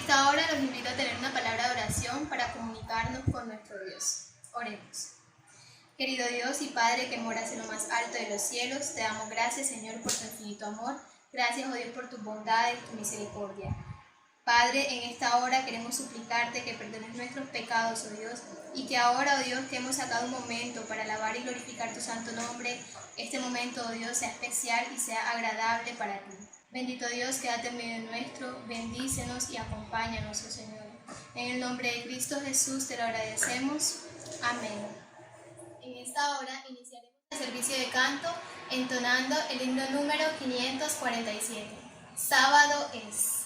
esta hora los invito a tener una palabra de oración para comunicarnos con nuestro Dios. Oremos. Querido Dios y Padre que moras en lo más alto de los cielos, te damos gracias, Señor, por tu infinito amor. Gracias, oh Dios, por tus bondades y tu misericordia. Padre, en esta hora queremos suplicarte que perdones nuestros pecados, oh Dios, y que ahora, oh Dios, que hemos sacado un momento para alabar y glorificar tu santo nombre, este momento, oh Dios, sea especial y sea agradable para ti. Bendito Dios, quédate en medio nuestro, bendícenos y acompáñanos, oh Señor. En el nombre de Cristo Jesús te lo agradecemos. Amén. En esta hora iniciaremos el servicio de canto entonando el himno número 547. Sábado es.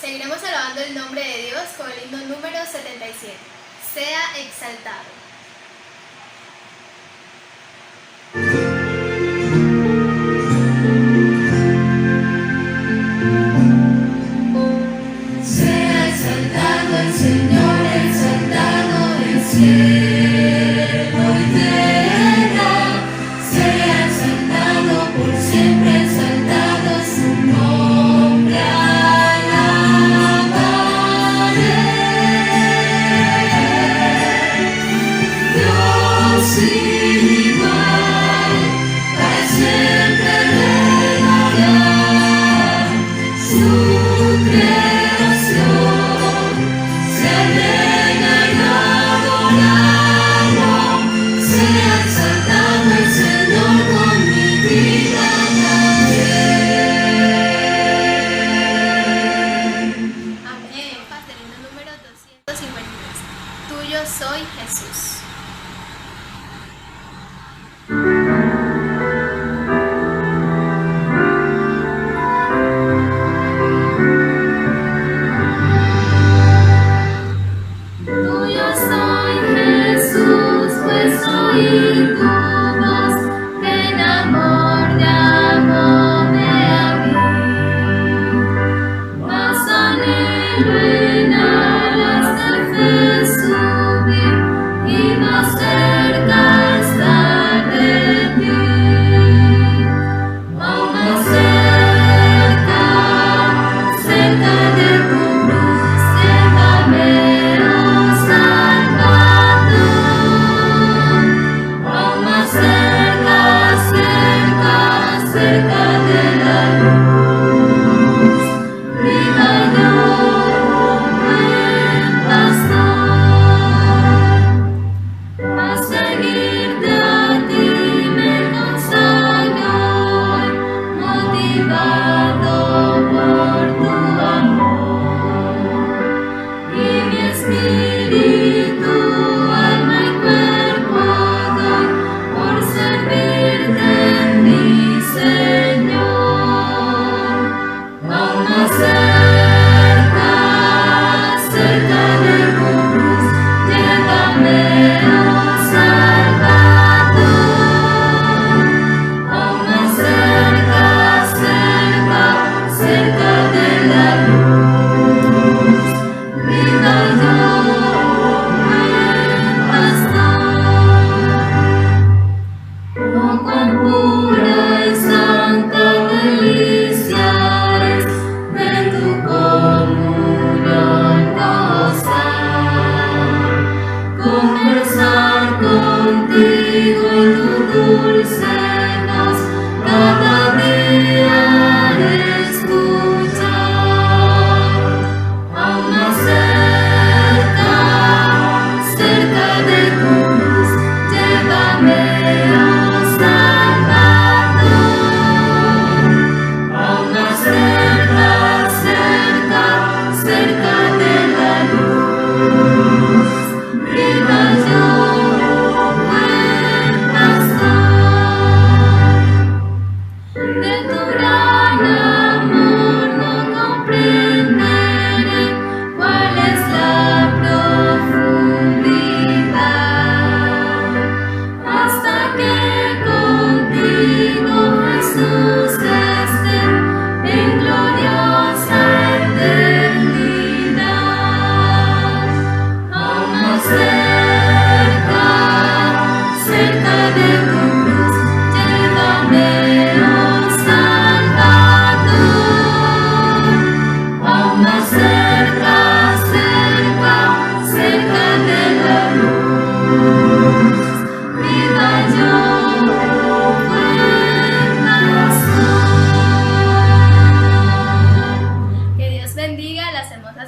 Seguiremos alabando el nombre de Dios con el himno número 77. Sea exaltado. Sea exaltado el Señor, exaltado el cielo y tierra. Sea exaltado por siempre, exaltado su nombre. Tuyo soy, Jesús. Tuyo soy, Jesús, pues oí tu voz, ven amor, llámame a mí. Más anhelo en alas de fe subir y más cerca estar de ti. Oh, más cerca, cerca de tu cruz, llévame, oh Salvador. Oh, más cerca, cerca, cerca de la luz, viva yo, buen pastor.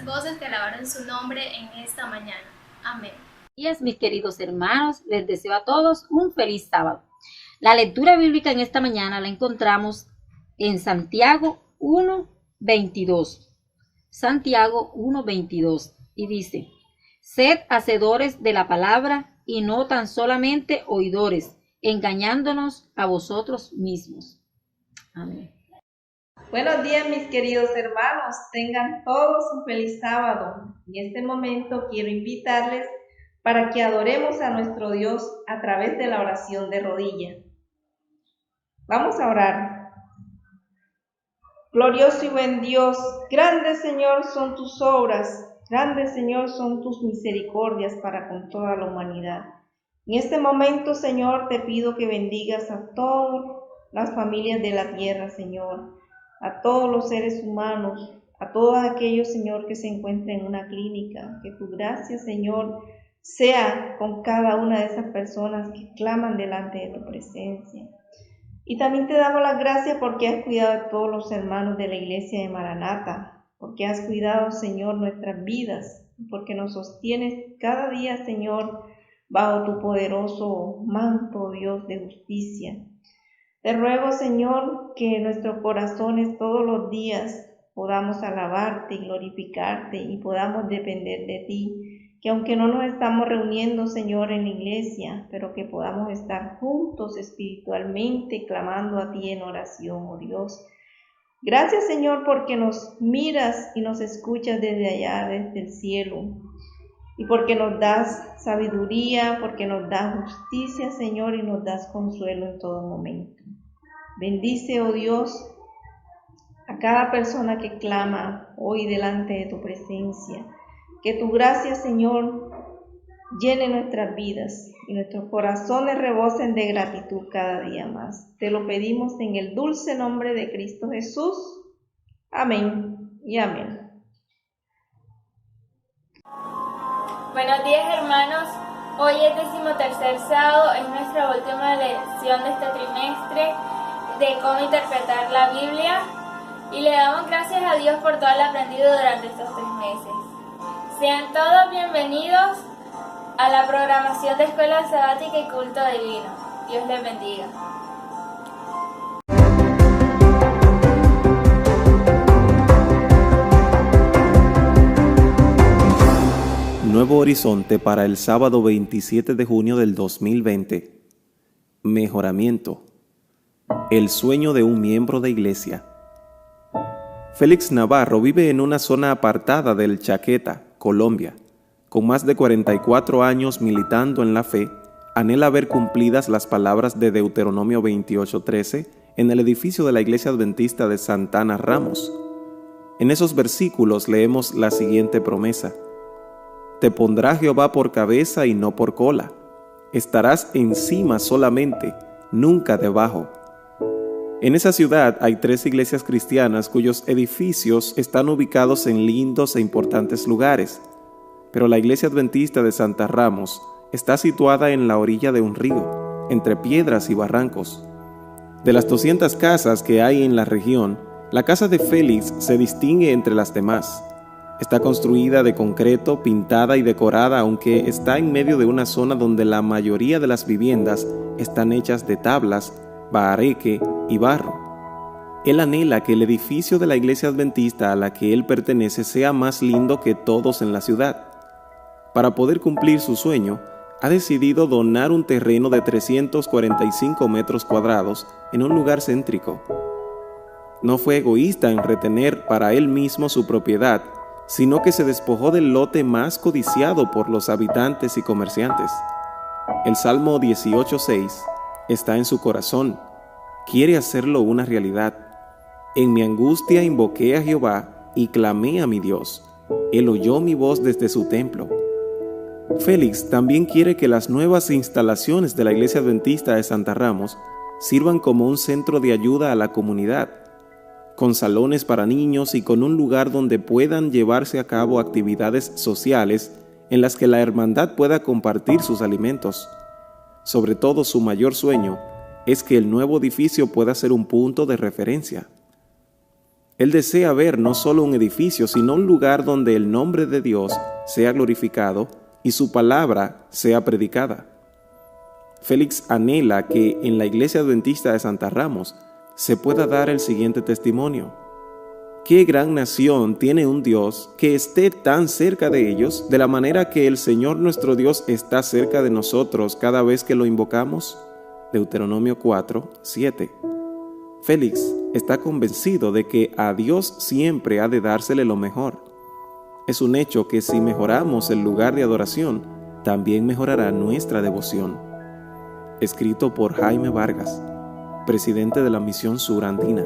las voces que alabaron su nombre en esta mañana. Amén. Mis queridos hermanos, les deseo a todos un feliz sábado. La lectura bíblica en esta mañana la encontramos en Santiago 1:22. Santiago 1:22 y dice: Sed hacedores de la palabra y no tan solamente oidores, engañándonos a vosotros mismos. Amén. Buenos días, mis queridos hermanos, tengan todos un feliz sábado. En este momento quiero invitarles para que adoremos a nuestro Dios a través de la oración de rodilla. Vamos a orar. Glorioso y buen Dios, grande Señor son tus obras, grande Señor son tus misericordias para con toda la humanidad. En este momento, Señor, te pido que bendigas a todas las familias de la tierra, Señor, a todos los seres humanos, a todos aquellos, Señor, que se encuentran en una clínica. Que tu gracia, Señor, sea con cada una de esas personas que claman delante de tu presencia. Y también te damos las gracias porque has cuidado a todos los hermanos de la iglesia de Maranata, porque has cuidado, Señor, nuestras vidas, porque nos sostienes cada día, Señor, bajo tu poderoso manto, Dios de justicia. Te ruego, Señor, que en nuestros corazones todos los días podamos alabarte y glorificarte y podamos depender de ti. Que aunque no nos estamos reuniendo, Señor, en la iglesia, pero que podamos estar juntos espiritualmente, clamando a ti en oración, oh Dios. Gracias, Señor, porque nos miras y nos escuchas desde allá, desde el cielo. Y porque nos das sabiduría, porque nos das justicia, Señor, y nos das consuelo en todo momento. Bendice, oh Dios, a cada persona que clama hoy delante de tu presencia. Que tu gracia, Señor, llene nuestras vidas y nuestros corazones rebosen de gratitud cada día más. Te lo pedimos en el dulce nombre de Cristo Jesús. Amén y amén. Buenos días, hermanos. Hoy es 13º sábado, es nuestra última lección de este trimestre de cómo interpretar la Biblia y le damos gracias a Dios por todo lo aprendido durante estos 3 meses. Sean todos bienvenidos a la programación de Escuela Sabática y Culto Divino. Dios les bendiga. Nuevo horizonte para el sábado 27 de junio del 2020. Mejoramiento. El sueño de un miembro de iglesia. Félix Navarro vive en una zona apartada del Chaqueta, Colombia. Con más de 44 años militando en la fe, anhela ver cumplidas las palabras de Deuteronomio 28:13 en el edificio de la Iglesia Adventista de Santana Ramos. En esos versículos leemos la siguiente promesa: Te pondrá Jehová por cabeza y no por cola. Estarás encima solamente, nunca debajo. En esa ciudad hay 3 iglesias cristianas cuyos edificios están ubicados en lindos e importantes lugares, pero la Iglesia Adventista de Santa Ramos está situada en la orilla de un río, entre piedras y barrancos. De las 200 casas que hay en la región, la casa de Félix se distingue entre las demás. Está construida de concreto, pintada y decorada, aunque está en medio de una zona donde la mayoría de las viviendas están hechas de tablas, bahareque y barro. Él anhela que el edificio de la iglesia adventista a la que él pertenece sea más lindo que todos en la ciudad. Para poder cumplir su sueño, ha decidido donar un terreno de 345 metros cuadrados en un lugar céntrico. No fue egoísta en retener para él mismo su propiedad, sino que se despojó del lote más codiciado por los habitantes y comerciantes. El Salmo 18:6 está en su corazón. Quiere hacerlo una realidad. En mi angustia invoqué a Jehová y clamé a mi Dios. Él oyó mi voz desde su templo. Félix también quiere que las nuevas instalaciones de la Iglesia Adventista de Santa Ramos sirvan como un centro de ayuda a la comunidad, con salones para niños y con un lugar donde puedan llevarse a cabo actividades sociales en las que la hermandad pueda compartir sus alimentos. Sobre todo, su mayor sueño es que el nuevo edificio pueda ser un punto de referencia. Él desea ver no solo un edificio, sino un lugar donde el nombre de Dios sea glorificado y su palabra sea predicada. Félix anhela que en la Iglesia Adventista de Santa Ramos se pueda dar el siguiente testimonio. ¿Qué gran nación tiene un Dios que esté tan cerca de ellos, de la manera que el Señor nuestro Dios está cerca de nosotros cada vez que lo invocamos? Deuteronomio 4:7. Félix está convencido de que a Dios siempre ha de dársele lo mejor. Es un hecho que si mejoramos el lugar de adoración, también mejorará nuestra devoción. Escrito por Jaime Vargas, presidente de la Misión Sur Andina.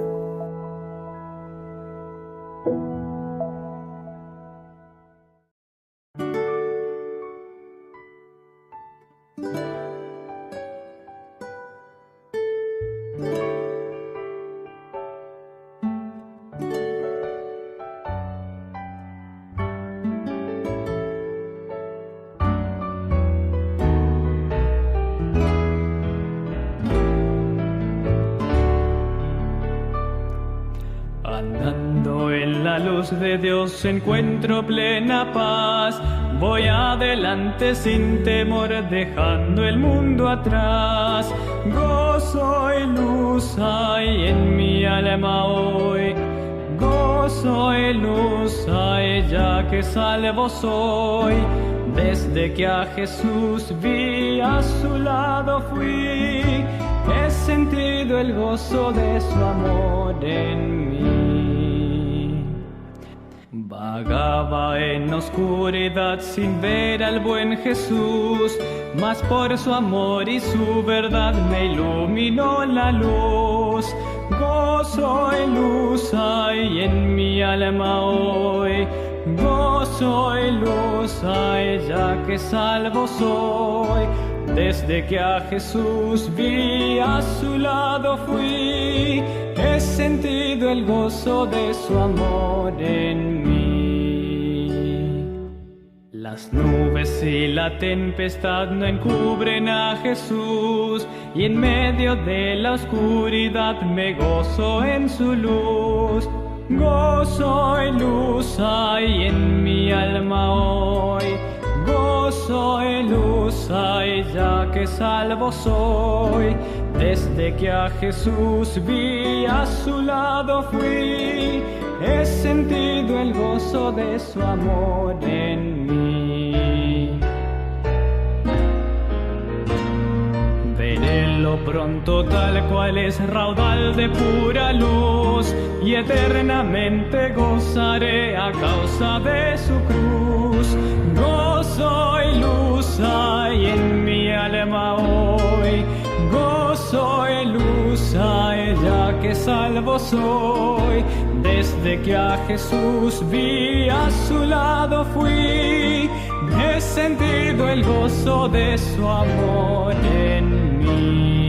Andando en la luz de Dios encuentro plena paz. Voy adelante sin temor, dejando el mundo atrás. Gozo y luz hay en mi alma hoy. Gozo y luz hay ya que salvo soy. Desde que a Jesús vi, a su lado fui. He sentido el gozo de su amor en mí. Vagaba en oscuridad sin ver al buen Jesús, mas por su amor y su verdad me iluminó la luz. Gozo y luz hay en mi alma hoy. Gozo y luz hay ya que salvo soy. Desde que a Jesús vi, a su lado fui. He sentido el gozo de su amor en mí. Las nubes y la tempestad no encubren a Jesús, y en medio de la oscuridad me gozo en su luz. Gozo y luz hay en mi alma hoy. Gozo y luz hay ya que salvo soy. Desde que a Jesús vi, a su lado fui. He sentido el gozo de su amor en mí. Verélo pronto tal cual es, raudal de pura luz, y eternamente gozaré a causa de su cruz. Gozo y luz hay en mi alma hoy. Gozo y luz hay ya que salvo soy. Desde que a Jesús vi, a su lado fui. He sentido el gozo de su amor en mí.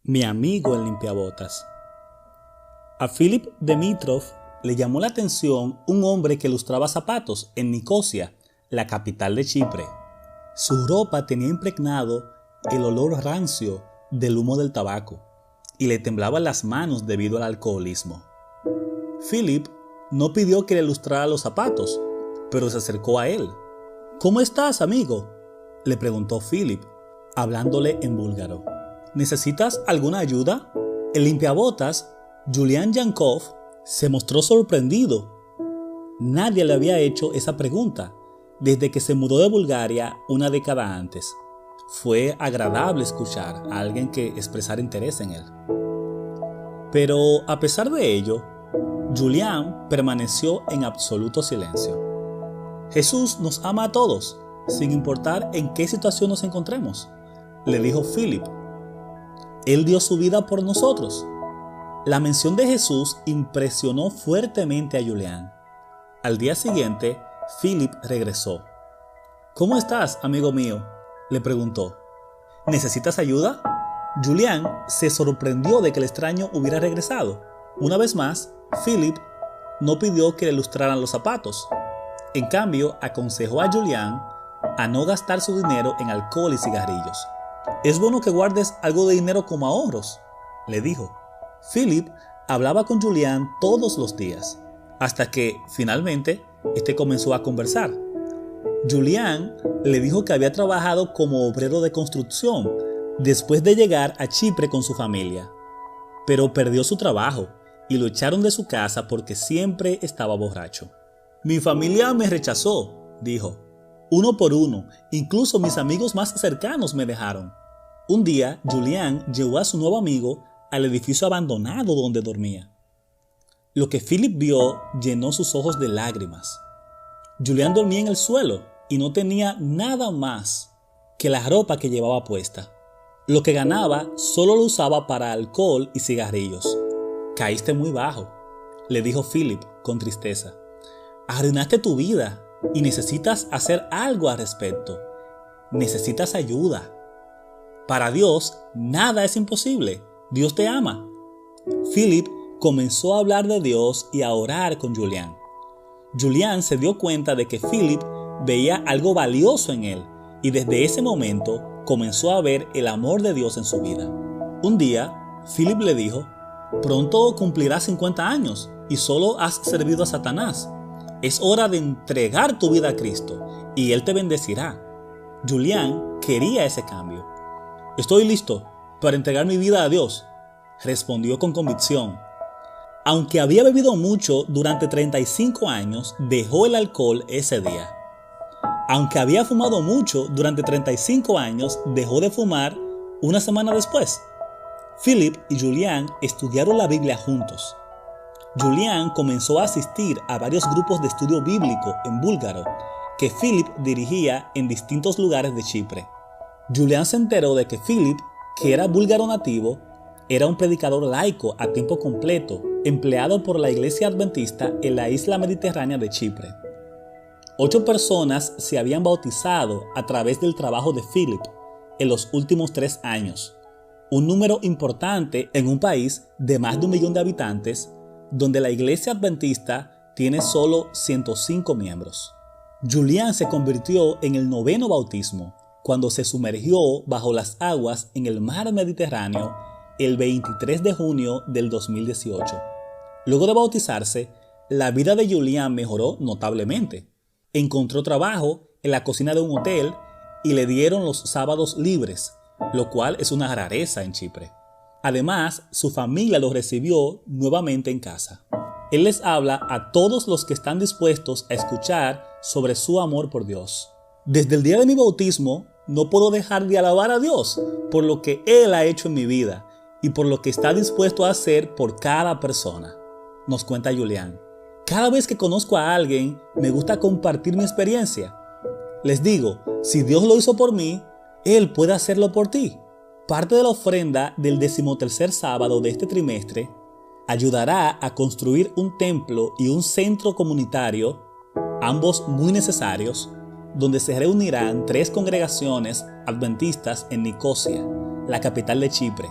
Mi amigo el limpiabotas. A Philip Dimitrov le llamó la atención un hombre que lustraba zapatos en Nicosia, la capital de Chipre. Su ropa tenía impregnado el olor rancio del humo del tabaco y le temblaban las manos debido al alcoholismo. Philip no pidió que le lustrara los zapatos, pero se acercó a él. ¿Cómo estás, amigo?, le preguntó Philip, hablándole en búlgaro. ¿Necesitas alguna ayuda? El limpiabotas, Julian Yankov, se mostró sorprendido. Nadie le había hecho esa pregunta desde que se mudó de Bulgaria una década antes. Fue agradable escuchar a alguien que expresara interés en él. Pero a pesar de ello, Julian permaneció en absoluto silencio. Jesús nos ama a todos, sin importar en qué situación nos encontremos, le dijo Philip. Él dio su vida por nosotros. La mención de Jesús impresionó fuertemente a Julian. Al día siguiente, Philip regresó. ¿Cómo estás, amigo mío?, le preguntó. ¿Necesitas ayuda? Julian se sorprendió de que el extraño hubiera regresado. Una vez más, Philip no pidió que le lustraran los zapatos. En cambio, aconsejó a Julián a no gastar su dinero en alcohol y cigarrillos. «Es bueno que guardes algo de dinero como ahorros», le dijo. Philip hablaba con Julián todos los días, hasta que, finalmente, este comenzó a conversar. Julián le dijo que había trabajado como obrero de construcción después de llegar a Chipre con su familia, pero perdió su trabajo y lo echaron de su casa porque siempre estaba borracho. «Mi familia me rechazó», dijo. «Uno por uno, incluso mis amigos más cercanos me dejaron». Un día, Julián llevó a su nuevo amigo al edificio abandonado donde dormía. Lo que Philip vio llenó sus ojos de lágrimas. Julián dormía en el suelo y no tenía nada más que la ropa que llevaba puesta. Lo que ganaba solo lo usaba para alcohol y cigarrillos. «Caíste muy bajo», le dijo Philip con tristeza. «Arruinaste tu vida y necesitas hacer algo al respecto. Necesitas ayuda. Para Dios, nada es imposible. Dios te ama». Philip comenzó a hablar de Dios y a orar con Julián. Julián se dio cuenta de que Philip veía algo valioso en él y desde ese momento comenzó a ver el amor de Dios en su vida. Un día, Philip le dijo: «Pronto cumplirás 50 años y solo has servido a Satanás. Es hora de entregar tu vida a Cristo y Él te bendecirá». Julián quería ese cambio. «Estoy listo para entregar mi vida a Dios», respondió con convicción. Aunque había bebido mucho durante 35 años, dejó el alcohol ese día. Aunque había fumado mucho durante 35 años, dejó de fumar una semana después. Philip y Julián estudiaron la Biblia juntos. Julián comenzó a asistir a varios grupos de estudio bíblico en búlgaro que Philip dirigía en distintos lugares de Chipre. Julián se enteró de que Philip, que era búlgaro nativo, era un predicador laico a tiempo completo, empleado por la Iglesia Adventista en la isla mediterránea de Chipre. 8 personas se habían bautizado a través del trabajo de Philip en los últimos 3 años, un número importante en un país de más de 1 millón de habitantes, donde la Iglesia Adventista tiene solo 105 miembros. Julián se convirtió en el 9º bautismo cuando se sumergió bajo las aguas en el mar Mediterráneo el 23 de junio del 2018. Luego de bautizarse, la vida de Julián mejoró notablemente. Encontró trabajo en la cocina de un hotel y le dieron los sábados libres, lo cual es una rareza en Chipre. Además, su familia lo recibió nuevamente en casa. Él les habla a todos los que están dispuestos a escuchar sobre su amor por Dios. «Desde el día de mi bautismo, no puedo dejar de alabar a Dios por lo que Él ha hecho en mi vida y por lo que está dispuesto a hacer por cada persona», nos cuenta Julián. «Cada vez que conozco a alguien, me gusta compartir mi experiencia. Les digo, si Dios lo hizo por mí, Él puede hacerlo por ti». Parte de la ofrenda del 13º sábado de este trimestre ayudará a construir un templo y un centro comunitario, ambos muy necesarios, donde se reunirán 3 congregaciones adventistas en Nicosia, la capital de Chipre.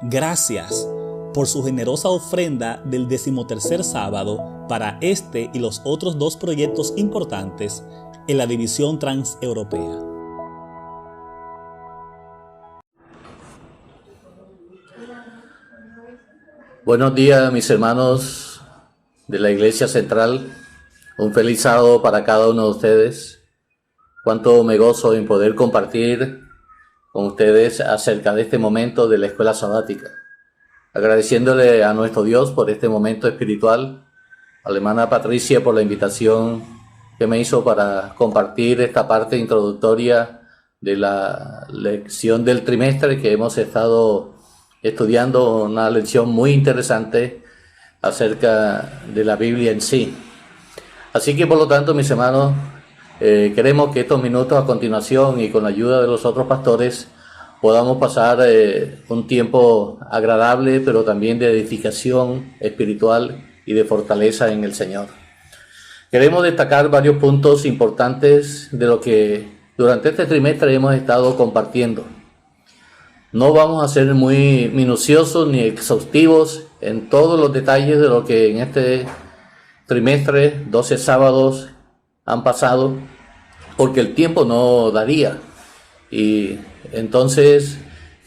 Gracias por su generosa ofrenda del 13º sábado para este y los otros 2 proyectos importantes en la división transeuropea. Buenos días, mis hermanos de la Iglesia Central. Un feliz sábado para cada uno de ustedes. Cuánto me gozo en poder compartir con ustedes acerca de este momento de la escuela sabática. Agradeciéndole a nuestro Dios por este momento espiritual, a la hermana Patricia por la invitación que me hizo para compartir esta parte introductoria de la lección del trimestre que hemos estado estudiando, una lección muy interesante acerca de la Biblia en sí. Así que por lo tanto, mis hermanos, queremos que estos minutos a continuación y con la ayuda de los otros pastores podamos pasar un tiempo agradable, pero también de edificación espiritual y de fortaleza en el Señor. Queremos destacar varios puntos importantes de lo que durante este trimestre hemos estado compartiendo. No vamos a ser muy minuciosos ni exhaustivos en todos los detalles de lo que en trimestre, 12 sábados han pasado porque el tiempo no daría. Y entonces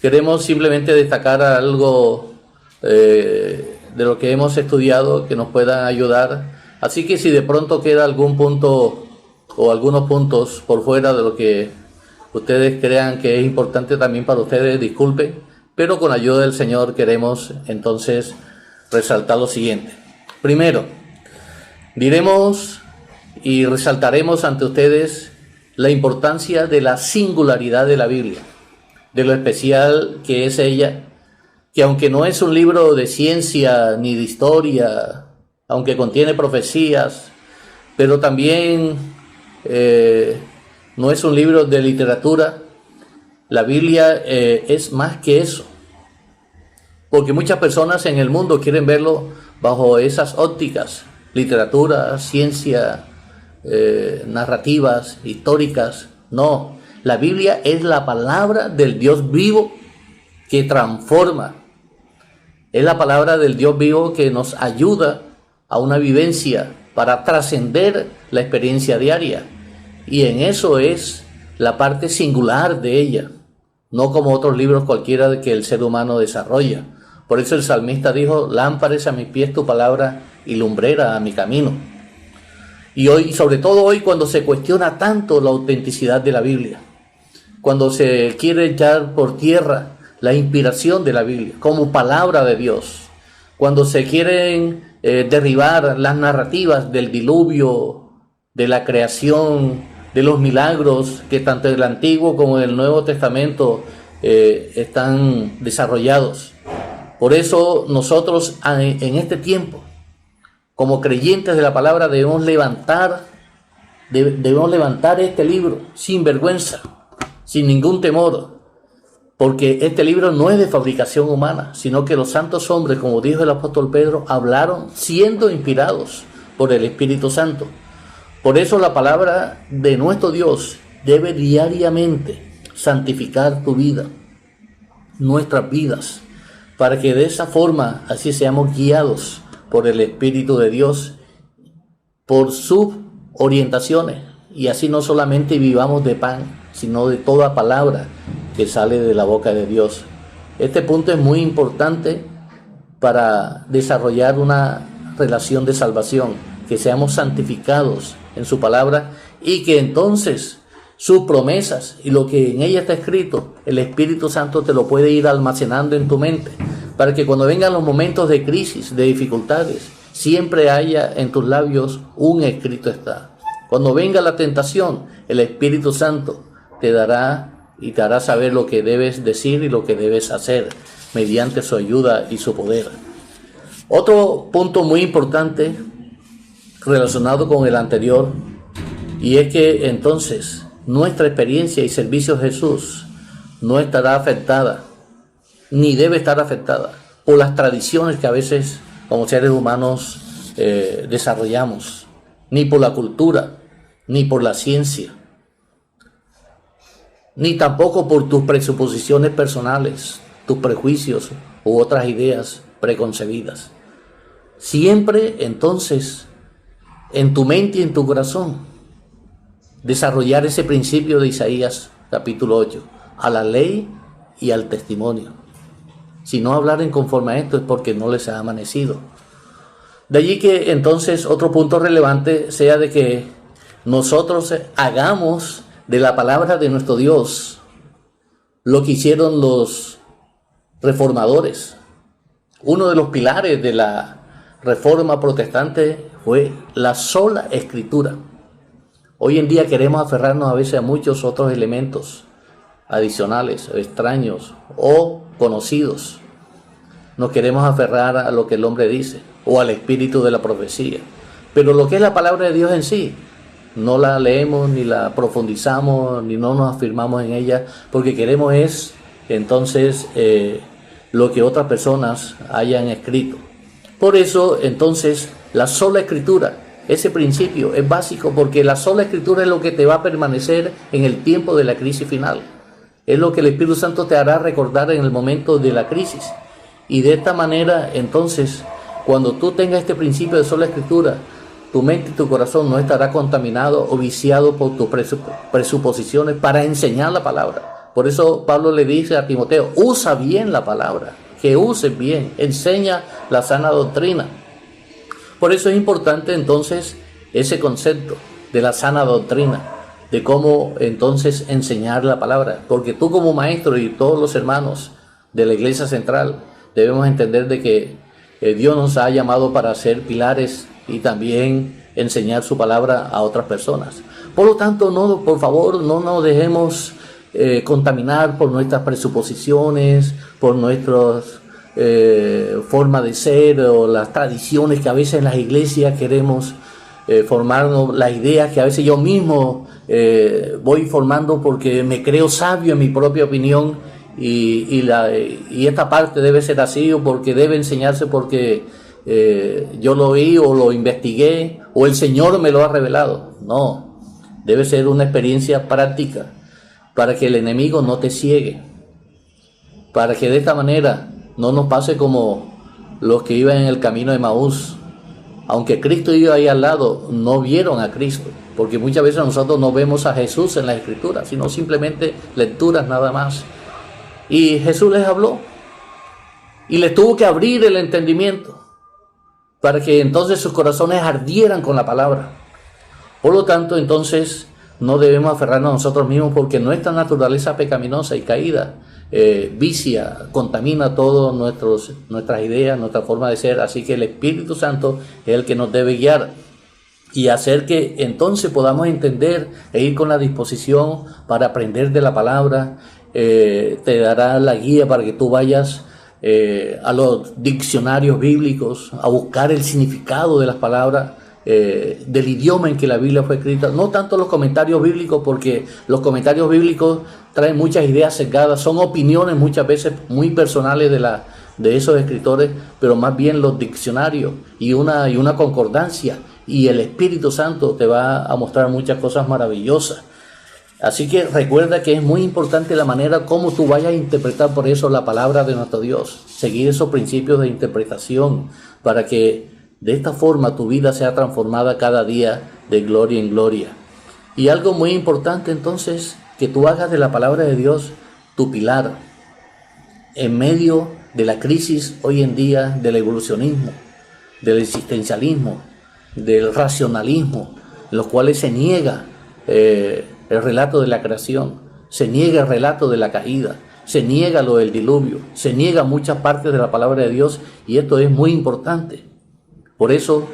queremos simplemente destacar algo de lo que hemos estudiado que nos pueda ayudar. Así que si de pronto queda algún punto o algunos puntos por fuera de lo que ustedes crean que es importante también para ustedes, disculpen, pero con ayuda del Señor queremos entonces resaltar lo siguiente. Primero, diremos y resaltaremos ante ustedes la importancia de la singularidad de la Biblia, de lo especial que es ella, que aunque no es un libro de ciencia ni de historia, aunque contiene profecías, pero también no es un libro de literatura, la Biblia es más que eso, porque muchas personas en el mundo quieren verlo bajo esas ópticas, literatura, ciencia, narrativas, históricas. No, la Biblia es la palabra del Dios vivo que transforma, es la palabra del Dios vivo que nos ayuda a una vivencia para trascender la experiencia diaria, y en eso es la parte singular de ella, no como otros libros cualquiera que el ser humano desarrolla. Por eso el salmista dijo: lámpara es a mis pies tu palabra y lumbrera a mi camino. Y hoy, sobre todo hoy, cuando se cuestiona tanto la autenticidad de la Biblia, cuando se quiere echar por tierra la inspiración de la Biblia como palabra de Dios, cuando se quieren derribar las narrativas del diluvio, de la creación, de los milagros que tanto en el Antiguo como en el Nuevo Testamento están desarrollados. Por eso nosotros en este tiempo, como creyentes de la palabra, debemos levantar este libro sin vergüenza, sin ningún temor, porque este libro no es de fabricación humana, sino que los santos hombres, como dijo el apóstol Pedro, hablaron siendo inspirados por el Espíritu Santo. Por eso la palabra de nuestro Dios debe diariamente santificar tu vida, nuestras vidas, para que de esa forma así seamos guiados por el Espíritu de Dios, por sus orientaciones, y así no solamente vivamos de pan, sino de toda palabra que sale de la boca de Dios. Este punto es muy importante para desarrollar una relación de salvación, que seamos santificados en su palabra y que entonces sus promesas y lo que en ella está escrito, el Espíritu Santo te lo puede ir almacenando en tu mente, para que cuando vengan los momentos de crisis, de dificultades, siempre haya en tus labios un escrito está. Cuando venga la tentación, el Espíritu Santo te dará y te hará saber lo que debes decir y lo que debes hacer mediante su ayuda y su poder. Otro punto muy importante relacionado con el anterior, y es que entonces nuestra experiencia y servicio a Jesús no estará afectada, ni debe estar afectada por las tradiciones que a veces como seres humanos desarrollamos, ni por la cultura, ni por la ciencia, ni tampoco por tus presuposiciones personales, tus prejuicios u otras ideas preconcebidas. Siempre entonces en tu mente y en tu corazón desarrollar ese principio de Isaías capítulo 8, a la ley y al testimonio. Si no hablaren conforme a esto es porque no les ha amanecido. De allí que entonces otro punto relevante sea de que nosotros hagamos de la palabra de nuestro Dios lo que hicieron los reformadores. Uno de los pilares de la reforma protestante fue la sola escritura. Hoy en día queremos aferrarnos a veces a muchos otros elementos adicionales, extraños o conocidos. Nos queremos aferrar a lo que el hombre dice o al espíritu de la profecía. Pero lo que es la palabra de Dios en sí, no la leemos, ni la profundizamos, ni no nos afirmamos en ella, porque queremos es entonces lo que otras personas hayan escrito. Por eso entonces la sola escritura, ese principio es básico, porque la sola escritura es lo que te va a permanecer en el tiempo de la crisis final. Es lo que el Espíritu Santo te hará recordar en el momento de la crisis. Y de esta manera entonces, cuando tú tengas este principio de sola escritura, tu mente y tu corazón no estará contaminado o viciado por tus presuposiciones para enseñar la palabra. Por eso Pablo le dice a Timoteo, usa bien la palabra, que uses bien, enseña la sana doctrina. Por eso es importante entonces ese concepto de la sana doctrina, de cómo entonces enseñar la palabra, porque tú como maestro y todos los hermanos de la Iglesia Central debemos entender de que Dios nos ha llamado para ser pilares y también enseñar su palabra a otras personas. Por lo tanto, por favor, no nos dejemos contaminar por nuestras presuposiciones, por nuestras forma de ser o las tradiciones que a veces en las iglesias queremos formarnos, las ideas que a veces yo mismo voy formando porque me creo sabio en mi propia opinión y esta parte debe ser así o porque debe enseñarse porque yo lo oí o lo investigué o el Señor me lo ha revelado. No, debe ser una experiencia práctica para que el enemigo no te ciegue, para que de esta manera no nos pase como los que iban en el camino de Maús. Aunque Cristo iba ahí al lado, no vieron a Cristo, porque muchas veces nosotros no vemos a Jesús en las Escrituras, sino simplemente lecturas nada más. Y Jesús les habló y les tuvo que abrir el entendimiento para que entonces sus corazones ardieran con la palabra. Por lo tanto, entonces, no debemos aferrarnos a nosotros mismos porque nuestra naturaleza pecaminosa y caída vicia, contamina todas nuestras ideas, nuestra forma de ser. Así que el Espíritu Santo es el que nos debe guiar y hacer que entonces podamos entender e ir con la disposición para aprender de la palabra. Te dará la guía para que tú vayas a los diccionarios bíblicos a buscar el significado de las palabras, del idioma en que la Biblia fue escrita, no tanto los comentarios bíblicos, porque los comentarios bíblicos traen muchas ideas sesgadas, son opiniones muchas veces muy personales de esos escritores, pero más bien los diccionarios y una concordancia, y el Espíritu Santo te va a mostrar muchas cosas maravillosas. Así que recuerda que es muy importante la manera como tú vayas a interpretar por eso la palabra de nuestro Dios, seguir esos principios de interpretación para que de esta forma tu vida sea transformada cada día de gloria en gloria. Y algo muy importante entonces, que tú hagas de la palabra de Dios tu pilar en medio de la crisis hoy en día del evolucionismo, del existencialismo, del racionalismo, en los cuales se niega el relato de la creación, se niega el relato de la caída, se niega lo del diluvio, se niega muchas partes de la palabra de Dios, y esto es muy importante. Por eso,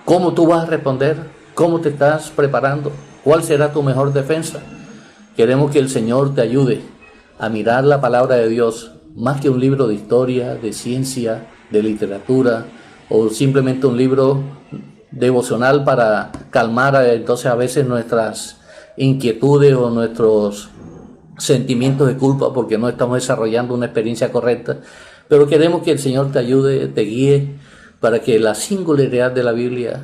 ¿cómo tú vas a responder? ¿Cómo te estás preparando? ¿Cuál será tu mejor defensa? Queremos que el Señor te ayude a mirar la palabra de Dios más que un libro de historia, de ciencia, de literatura o simplemente un libro devocional para calmar entonces a veces nuestras inquietudes o nuestros sentimientos de culpa porque no estamos desarrollando una experiencia correcta. Pero queremos que el Señor te ayude, te guíe para que la singularidad de la Biblia,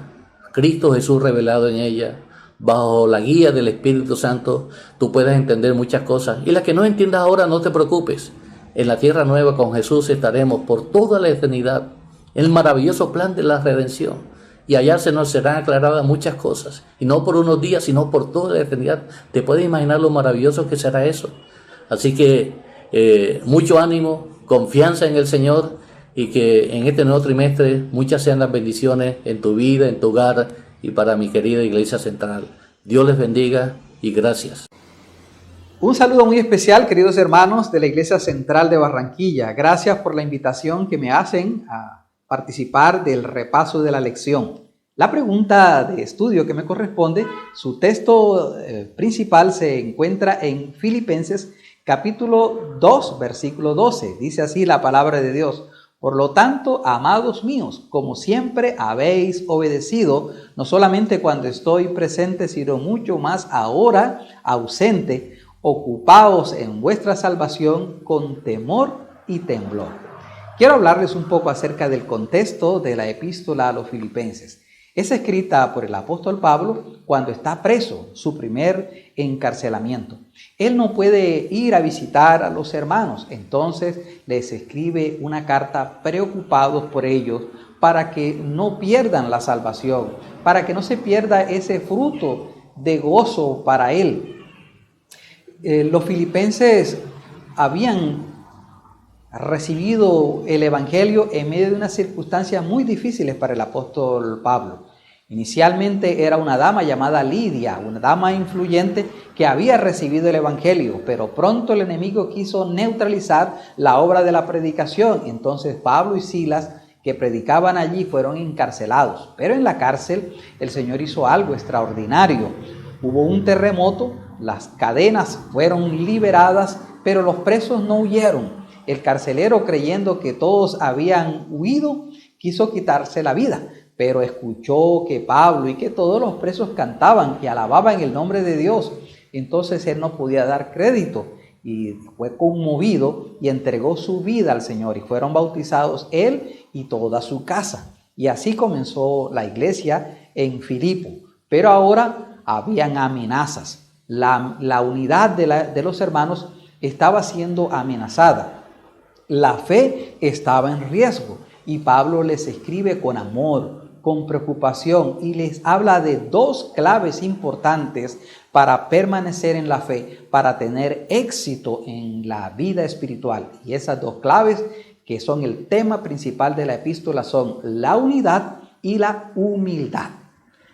Cristo Jesús revelado en ella, bajo la guía del Espíritu Santo, tú puedas entender muchas cosas. Y las que no entiendas ahora, no te preocupes. En la tierra nueva con Jesús estaremos por toda la eternidad, el maravilloso plan de la redención. Y allá se nos serán aclaradas muchas cosas. Y no por unos días, sino por toda la eternidad. ¿Te puedes imaginar lo maravilloso que será eso? Así que mucho ánimo, confianza en el Señor, y que en este nuevo trimestre muchas sean las bendiciones en tu vida, en tu hogar y para mi querida Iglesia Central. Dios les bendiga y gracias. Un saludo muy especial, queridos hermanos de la Iglesia Central de Barranquilla. Gracias por la invitación que me hacen a participar del repaso de la lección. La pregunta de estudio que me corresponde, su texto principal se encuentra en Filipenses capítulo 2, versículo 12. Dice así la palabra de Dios: por lo tanto, amados míos, como siempre habéis obedecido, no solamente cuando estoy presente, sino mucho más ahora ausente, ocupaos en vuestra salvación con temor y temblor. Quiero hablarles un poco acerca del contexto de la epístola a los Filipenses. Es escrita por el apóstol Pablo cuando está preso, su primer encarcelamiento. Él no puede ir a visitar a los hermanos, entonces les escribe una carta preocupados por ellos para que no pierdan la salvación, para que no se pierda ese fruto de gozo para él. Los filipenses habían recibido el Evangelio en medio de unas circunstancias muy difíciles para el apóstol Pablo. Inicialmente era una dama llamada Lidia, una dama influyente que había recibido el Evangelio, pero pronto el enemigo quiso neutralizar la obra de la predicación. Entonces Pablo y Silas, que predicaban allí, fueron encarcelados. Pero en la cárcel el Señor hizo algo extraordinario. Hubo un terremoto, las cadenas fueron liberadas, pero los presos no huyeron. El carcelero, creyendo que todos habían huido, quiso quitarse la vida, pero escuchó que Pablo y que todos los presos cantaban y alababan el nombre de Dios. Entonces él no podía dar crédito y fue conmovido y entregó su vida al Señor, y fueron bautizados él y toda su casa. Y así comenzó la iglesia en Filipo. Pero ahora habían amenazas. La unidad de los hermanos estaba siendo amenazada. La fe estaba en riesgo, y Pablo les escribe con amor, con preocupación, y les habla de dos claves importantes para permanecer en la fe, para tener éxito en la vida espiritual. Y esas dos claves, que son el tema principal de la epístola, son la unidad y la humildad.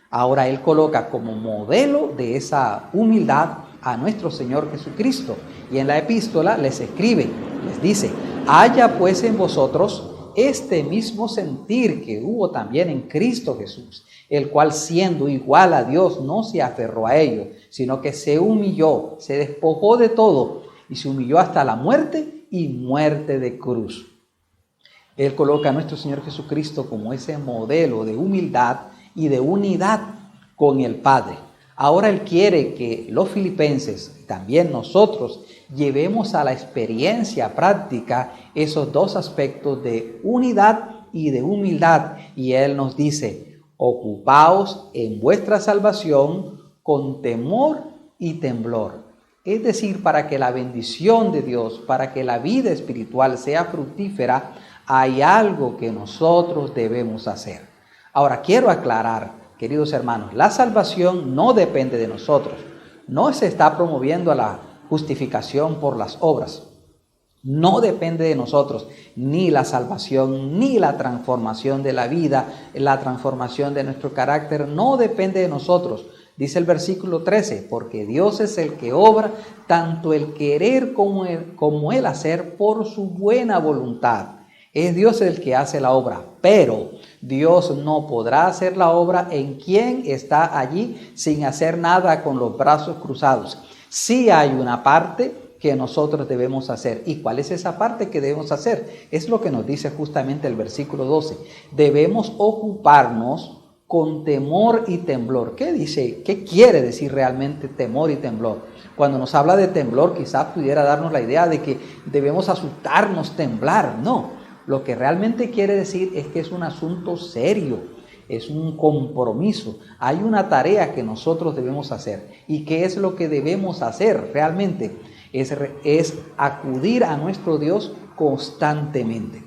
Ahora él coloca como modelo de esa humildad a nuestro Señor Jesucristo, y en la epístola les escribe, les dice: haya pues en vosotros este mismo sentir que hubo también en Cristo Jesús, el cual, siendo igual a Dios, no se aferró a ello, sino que se humilló, se despojó de todo y se humilló hasta la muerte, y muerte de cruz. Él coloca a nuestro Señor Jesucristo como ese modelo de humildad y de unidad con el Padre. Ahora Él quiere que los filipenses, y también nosotros, llevemos a la experiencia práctica esos dos aspectos de unidad y de humildad. Y Él nos dice: ocupaos en vuestra salvación con temor y temblor. Es decir, para que la bendición de Dios, para que la vida espiritual sea fructífera, hay algo que nosotros debemos hacer. Ahora quiero aclarar, queridos hermanos, la salvación no depende de nosotros. No se está promoviendo a la justificación por las obras. No depende de nosotros ni la salvación, ni la transformación de la vida, la transformación de nuestro carácter, no depende de nosotros. Dice el versículo 13, porque Dios es el que obra tanto el querer como el hacer por su buena voluntad. Es Dios el que hace la obra, pero Dios no podrá hacer la obra en quien está allí sin hacer nada con los brazos cruzados. Sí hay una parte que nosotros debemos hacer. ¿Y cuál es esa parte que debemos hacer? Es lo que nos dice justamente el versículo 12. Debemos ocuparnos con temor y temblor. ¿Qué dice? ¿Qué quiere decir realmente temor y temblor? Cuando nos habla de temblor, quizás pudiera darnos la idea de que debemos asustarnos, temblar. No. Lo que realmente quiere decir es que es un asunto serio, es un compromiso, hay una tarea que nosotros debemos hacer. ¿Y qué es lo que debemos hacer realmente? Es acudir a nuestro Dios constantemente.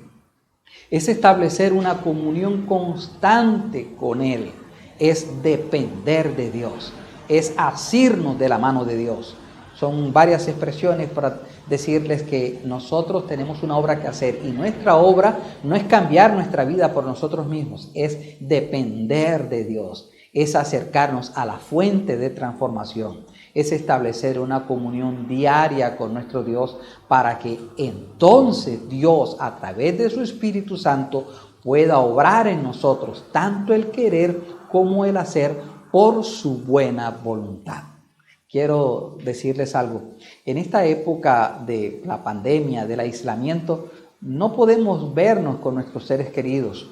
Es establecer una comunión constante con Él, es depender de Dios, es asirnos de la mano de Dios. Son varias expresiones para decirles que nosotros tenemos una obra que hacer, y nuestra obra no es cambiar nuestra vida por nosotros mismos, es depender de Dios, es acercarnos a la fuente de transformación, es establecer una comunión diaria con nuestro Dios para que entonces Dios, a través de su Espíritu Santo, pueda obrar en nosotros tanto el querer como el hacer por su buena voluntad. Quiero decirles algo. En esta época de la pandemia, del aislamiento, no podemos vernos con nuestros seres queridos,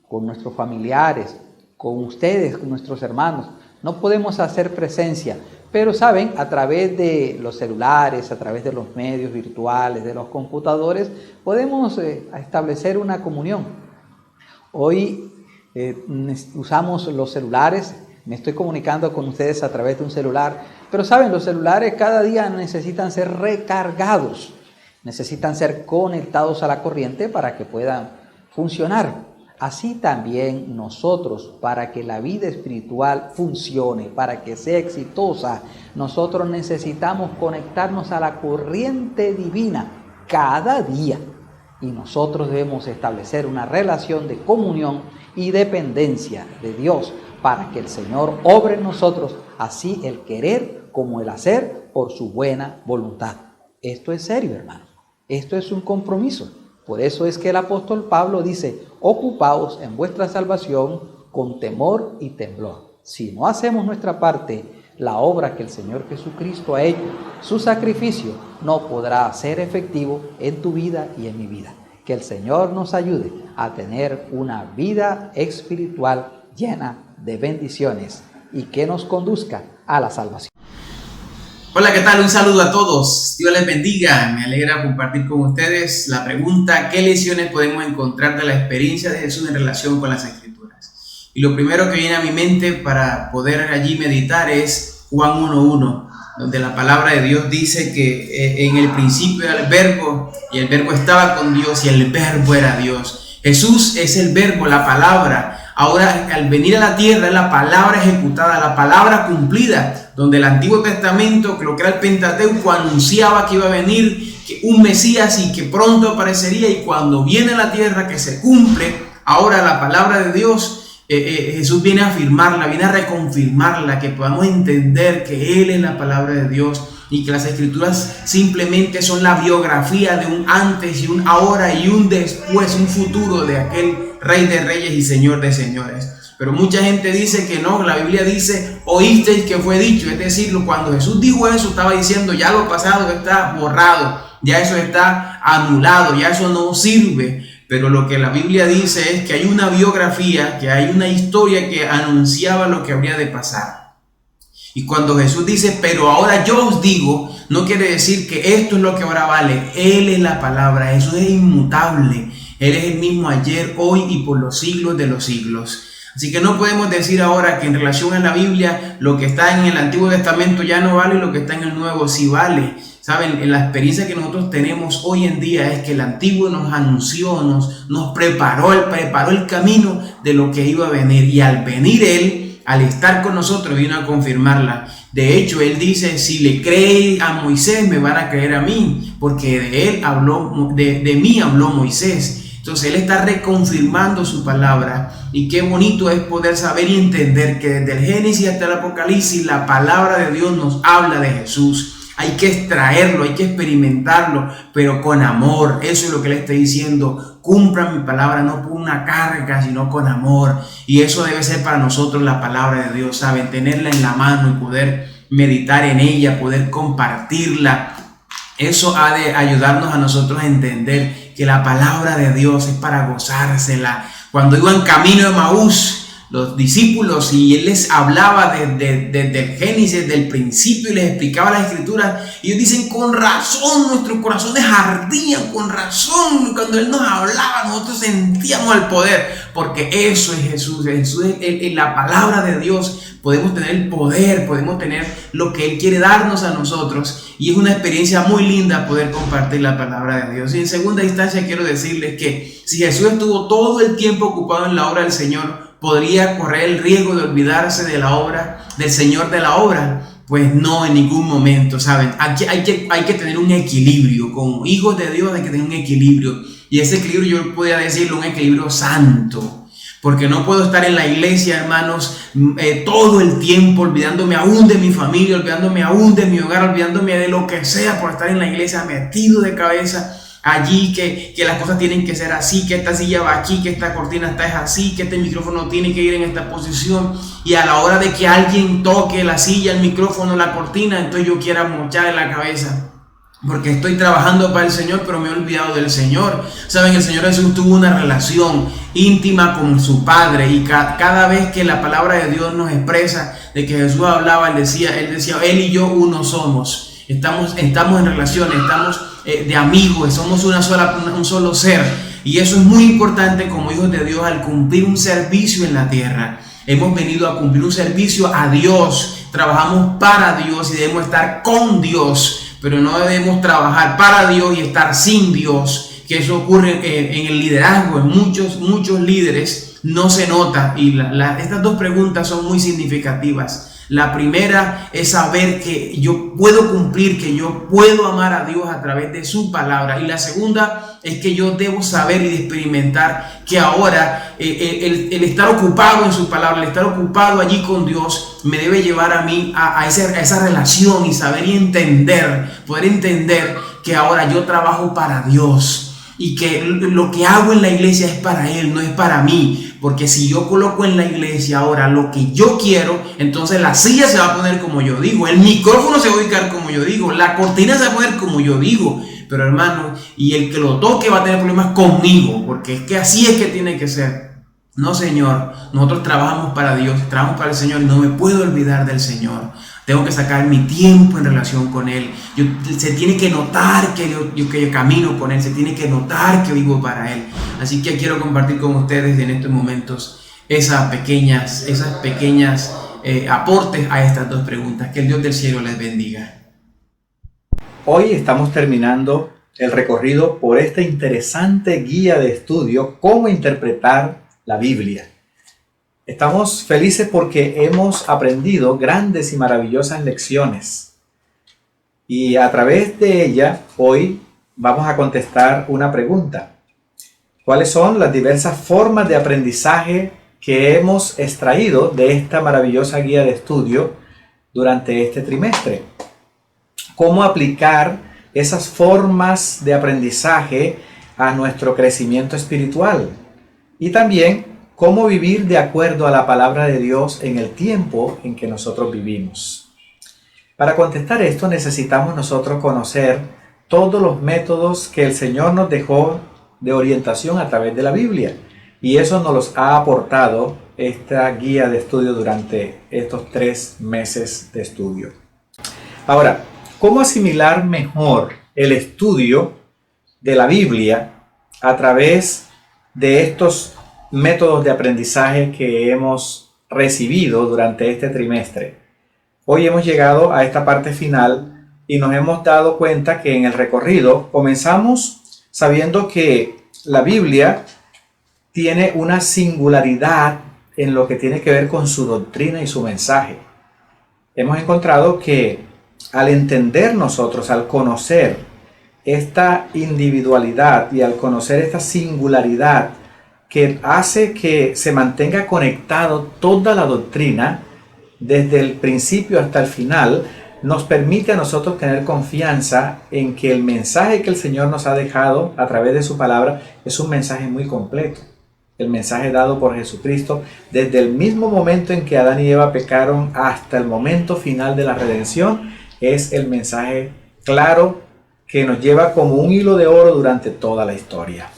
con nuestros familiares, con ustedes, con nuestros hermanos. No podemos hacer presencia, pero saben, a través de los celulares, a través de los medios virtuales, de los computadores, podemos establecer una comunión. Hoy usamos los celulares. Me estoy comunicando con ustedes a través de un celular, pero saben, los celulares cada día necesitan ser recargados, necesitan ser conectados a la corriente para que puedan funcionar. así también nosotros, para que la vida espiritual funcione, para que sea exitosa, nosotros necesitamos conectarnos a la corriente divina cada día. Y nosotros debemos establecer una relación de comunión y dependencia de Dios para que el Señor obre en nosotros, así el querer como el hacer por su buena voluntad. Esto es serio, hermanos. Esto es un compromiso. Por eso es que el apóstol Pablo dice: ocupaos en vuestra salvación con temor y temblor. Si no hacemos nuestra parte, la obra que el Señor Jesucristo ha hecho, su sacrificio, no podrá ser efectivo en tu vida y en mi vida. Que el Señor nos ayude a tener una vida espiritual llena de bendiciones y que nos conduzca a la salvación. Hola, ¿qué tal? Un saludo a todos. Dios les bendiga. Me alegra compartir con ustedes la pregunta: ¿qué lecciones podemos encontrar de la experiencia de Jesús en relación con las Escrituras? Y lo primero que viene a mi mente para poder allí meditar es Juan 1:1, donde la palabra de Dios dice que en el principio era el Verbo, y el Verbo estaba con Dios, y el Verbo era Dios. Jesús es el Verbo, la palabra. Ahora, al venir a la tierra, es la palabra ejecutada, la palabra cumplida, donde el Antiguo Testamento, lo que era el Pentateuco, anunciaba que iba a venir un Mesías y que pronto aparecería, y cuando viene a la tierra, que se cumple ahora la palabra de Dios. Jesús viene a afirmarla, viene a reconfirmarla, que podamos entender que Él es la palabra de Dios y que las Escrituras simplemente son la biografía de un antes y un ahora y un después, un futuro de aquel Rey de Reyes y Señor de Señores. Pero mucha gente dice que no, la Biblia dice: oísteis que fue dicho. Es decir, cuando Jesús dijo eso, estaba diciendo: ya lo pasado está borrado, ya eso está anulado, ya eso no sirve. Pero lo que la Biblia dice es que hay una biografía, que hay una historia que anunciaba lo que habría de pasar. Y cuando Jesús dice: pero ahora yo os digo, no quiere decir que esto es lo que ahora vale. Él es la palabra, Jesús es inmutable. Él es el mismo ayer, hoy y por los siglos de los siglos. Así que no podemos decir ahora que en relación a la Biblia, lo que está en el Antiguo Testamento ya no vale y lo que está en el Nuevo sí vale. Saben, la experiencia que nosotros tenemos hoy en día es que el Antiguo nos anunció, nos preparó el camino de lo que iba a venir. Y al venir Él, al estar con nosotros, vino a confirmarla. De hecho, Él dice: si le creen a Moisés, me van a creer a mí, porque de mí habló Moisés. Entonces Él está reconfirmando su palabra, y qué bonito es poder saber y entender que desde el Génesis hasta el Apocalipsis la palabra de Dios nos habla de Jesús. Hay que extraerlo, hay que experimentarlo, pero con amor. Eso es lo que le estoy diciendo: cumplan mi palabra, no por una carga, sino con amor. Y eso debe ser para nosotros la palabra de Dios, ¿saben? Tenerla en la mano y poder meditar en ella, poder compartirla. Eso ha de ayudarnos a nosotros a entender que la palabra de Dios es para gozársela. Cuando iban camino de Emaús, los discípulos, y Él les hablaba desde el Génesis, del principio, y les explicaba las Escrituras, y ellos dicen: con razón nuestros corazones ardían, con razón cuando Él nos hablaba nosotros sentíamos el poder, porque eso es Jesús. Jesús es la palabra de Dios. Podemos tener el poder, podemos tener lo que Él quiere darnos a nosotros, y es una experiencia muy linda poder compartir la palabra de Dios. Y en segunda instancia quiero decirles que si Jesús estuvo todo el tiempo ocupado en la obra del Señor, ¿podría correr el riesgo de olvidarse de la obra, del Señor de la obra? Pues no, en ningún momento, ¿saben? Aquí hay que tener un equilibrio. Como hijos de Dios hay que tener un equilibrio, y ese equilibrio yo podría decirlo un equilibrio santo. Porque no puedo estar en la iglesia, hermanos, todo el tiempo olvidándome aún de mi familia, olvidándome aún de mi hogar, olvidándome de lo que sea por estar en la iglesia, metido de cabeza allí, que las cosas tienen que ser así, que esta silla va aquí, que esta cortina está así, que este micrófono tiene que ir en esta posición, y a la hora de que alguien toque la silla, el micrófono, la cortina, entonces yo quiera mochar en la cabeza. Porque estoy trabajando para el Señor, pero me he olvidado del Señor. Saben, el Señor Jesús tuvo una relación íntima con su Padre, y cada vez que la palabra de Dios nos expresa de que Jesús hablaba, Él decía, Él y yo uno somos. Estamos en relación, estamos de amigos, somos un solo ser. Y eso es muy importante como hijos de Dios al cumplir un servicio en la tierra. Hemos venido a cumplir un servicio a Dios, trabajamos para Dios y debemos estar con Dios. Pero no debemos trabajar para Dios y estar sin Dios. que eso ocurre en el liderazgo, en muchos líderes no se nota, y estas dos preguntas son muy significativas. La primera es saber que yo puedo cumplir, que yo puedo amar a Dios a través de su palabra. Y la segunda es que yo debo saber y experimentar que ahora el estar ocupado en su palabra, el estar ocupado allí con Dios, me debe llevar a mí a esa relación y saber y entender, poder entender que ahora yo trabajo para Dios. Y que lo que hago en la iglesia es para Él, no es para mí. Porque si yo coloco en la iglesia ahora lo que yo quiero, entonces la silla se va a poner como yo digo, el micrófono se va a ubicar como yo digo, la cortina se va a poner como yo digo. Pero hermano, y el que lo toque va a tener problemas conmigo, porque es que así es que tiene que ser. No, Señor, nosotros trabajamos para Dios, trabajamos para el Señor y no me puedo olvidar del Señor. Tengo que sacar mi tiempo en relación con Él. Se tiene que notar que yo camino con Él. Se tiene que notar que vivo para Él. Así que quiero compartir con ustedes en estos momentos esas pequeñas aportes a estas dos preguntas. Que el Dios del cielo les bendiga. Hoy estamos terminando el recorrido por esta interesante guía de estudio, cómo interpretar la Biblia. Estamos felices porque hemos aprendido grandes y maravillosas lecciones. Y a través de ella, hoy vamos a contestar una pregunta. ¿Cuáles son las diversas formas de aprendizaje que hemos extraído de esta maravillosa guía de estudio durante este trimestre? ¿Cómo aplicar esas formas de aprendizaje a nuestro crecimiento espiritual? Y también cómo vivir de acuerdo a la palabra de Dios en el tiempo en que nosotros vivimos. Para contestar esto necesitamos nosotros conocer todos los métodos que el Señor nos dejó de orientación a través de la Biblia. Y eso nos los ha aportado esta guía de estudio durante estos 3 meses de estudio. Ahora, ¿cómo asimilar mejor el estudio de la Biblia a través de estos métodos de aprendizaje que hemos recibido durante este trimestre? Hoy hemos llegado a esta parte final y nos hemos dado cuenta que en el recorrido comenzamos sabiendo que la Biblia tiene una singularidad en lo que tiene que ver con su doctrina y su mensaje. Hemos encontrado que al entender nosotros, al conocer esta individualidad y al conocer esta singularidad que hace que se mantenga conectado toda la doctrina desde el principio hasta el final, nos permite a nosotros tener confianza en que el mensaje que el Señor nos ha dejado a través de su palabra es un mensaje muy completo. El mensaje dado por Jesucristo desde el mismo momento en que Adán y Eva pecaron hasta el momento final de la redención es el mensaje claro que nos lleva como un hilo de oro durante toda la historia.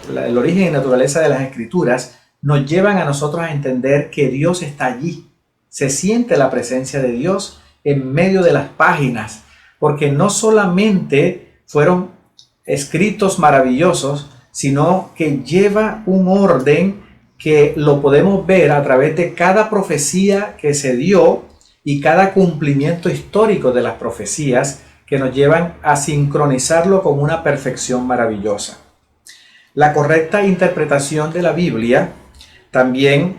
El origen y naturaleza de las Escrituras nos llevan a nosotros a entender que Dios está allí. Se siente la presencia de Dios en medio de las páginas, porque no solamente fueron escritos maravillosos, sino que lleva un orden que lo podemos ver a través de cada profecía que se dio y cada cumplimiento histórico de las profecías que nos llevan a sincronizarlo con una perfección maravillosa. La correcta interpretación de la Biblia también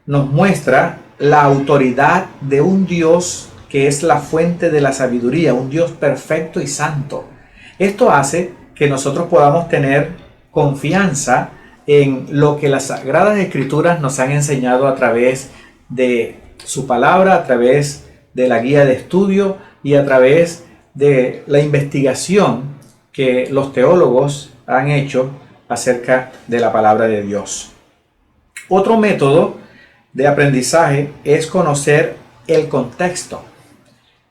nos muestra la autoridad de un Dios que es la fuente de la sabiduría, un Dios perfecto y santo. Esto hace que nosotros podamos tener confianza en lo que las Sagradas Escrituras nos han enseñado a través de su palabra, a través de la guía de estudio y a través de la investigación que los teólogos han hecho acerca de la palabra de Dios. Otro método de aprendizaje es conocer el contexto.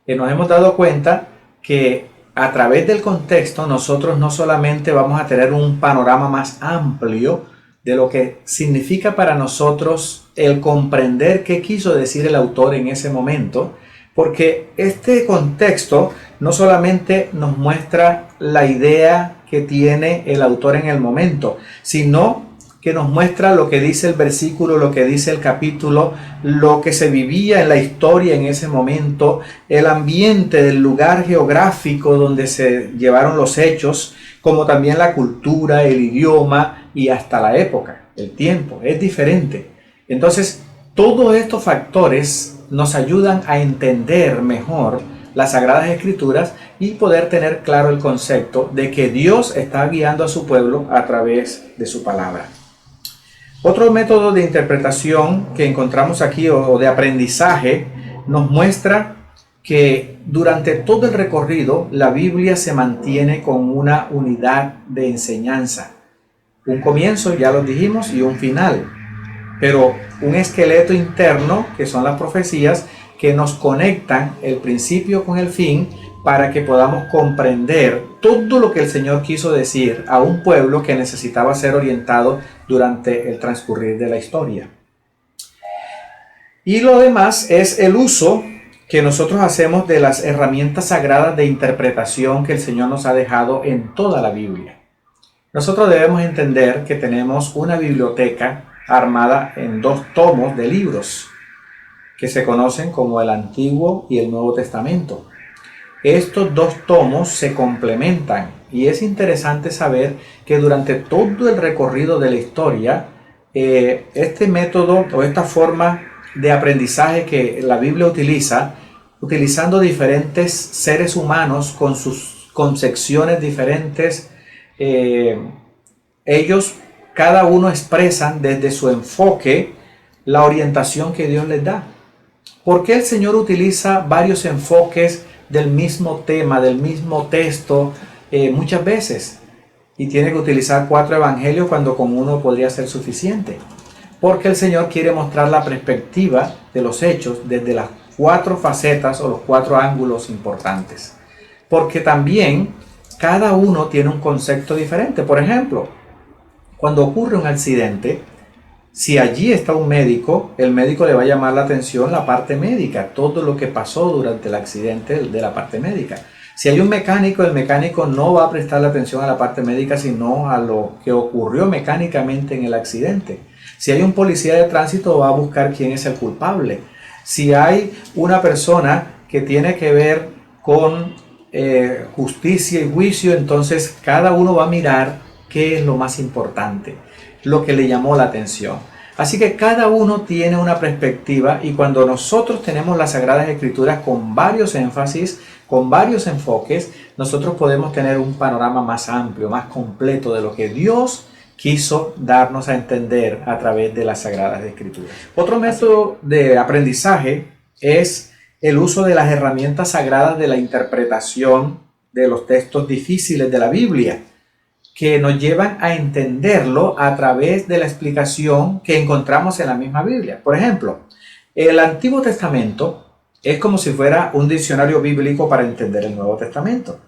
Nos hemos dado cuenta que a través del contexto nosotros no solamente vamos a tener un panorama más amplio de lo que significa para nosotros el comprender qué quiso decir el autor en ese momento, porque este contexto no solamente nos muestra la idea que tiene el autor en el momento, sino que nos muestra lo que dice el versículo, lo que dice el capítulo, lo que se vivía en la historia en ese momento, el ambiente del lugar geográfico donde se llevaron los hechos, como también la cultura, el idioma y hasta la época, el tiempo, es diferente. Entonces, todos estos factores nos ayudan a entender mejor las Sagradas Escrituras y poder tener claro el concepto de que Dios está guiando a su pueblo a través de su palabra. Otro método de interpretación que encontramos aquí o de aprendizaje nos muestra que durante todo el recorrido la Biblia se mantiene con una unidad de enseñanza. Un comienzo, ya lo dijimos, y un final. Pero un esqueleto interno, que son las profecías, que nos conectan el principio con el fin para que podamos comprender todo lo que el Señor quiso decir a un pueblo que necesitaba ser orientado durante el transcurrir de la historia. Y lo demás es el uso que nosotros hacemos de las herramientas sagradas de interpretación que el Señor nos ha dejado en toda la Biblia. Nosotros debemos entender que tenemos una biblioteca armada en 2 tomos de libros que se conocen como el Antiguo y el Nuevo Testamento. Estos 2 tomos se complementan y es interesante saber que durante todo el recorrido de la historia, este método o esta forma de aprendizaje que la Biblia utiliza, utilizando diferentes seres humanos con sus concepciones diferentes, ellos cada uno expresan desde su enfoque la orientación que Dios les da. ¿Por qué el Señor utiliza varios enfoques del mismo tema, del mismo texto, muchas veces? Y tiene que utilizar 4 evangelios cuando con uno podría ser suficiente. Porque el Señor quiere mostrar la perspectiva de los hechos desde las 4 facetas o los 4 ángulos importantes. Porque también cada uno tiene un concepto diferente. Por ejemplo, cuando ocurre un accidente, si allí está un médico, el médico le va a llamar la atención la parte médica, todo lo que pasó durante el accidente de la parte médica. Si hay un mecánico, el mecánico no va a prestar atención a la parte médica, sino a lo que ocurrió mecánicamente en el accidente. Si hay un policía de tránsito, va a buscar quién es el culpable. Si hay una persona que tiene que ver con justicia y juicio, entonces cada uno va a mirar qué es lo más importante, lo que le llamó la atención. Así que cada uno tiene una perspectiva y cuando nosotros tenemos las Sagradas Escrituras con varios énfasis, con varios enfoques, nosotros podemos tener un panorama más amplio, más completo de lo que Dios quiso darnos a entender a través de las Sagradas Escrituras. Otro método de aprendizaje es el uso de las herramientas sagradas de la interpretación de los textos difíciles de la Biblia, que nos llevan a entenderlo a través de la explicación que encontramos en la misma Biblia. Por ejemplo, el Antiguo Testamento es como si fuera un diccionario bíblico para entender el Nuevo Testamento.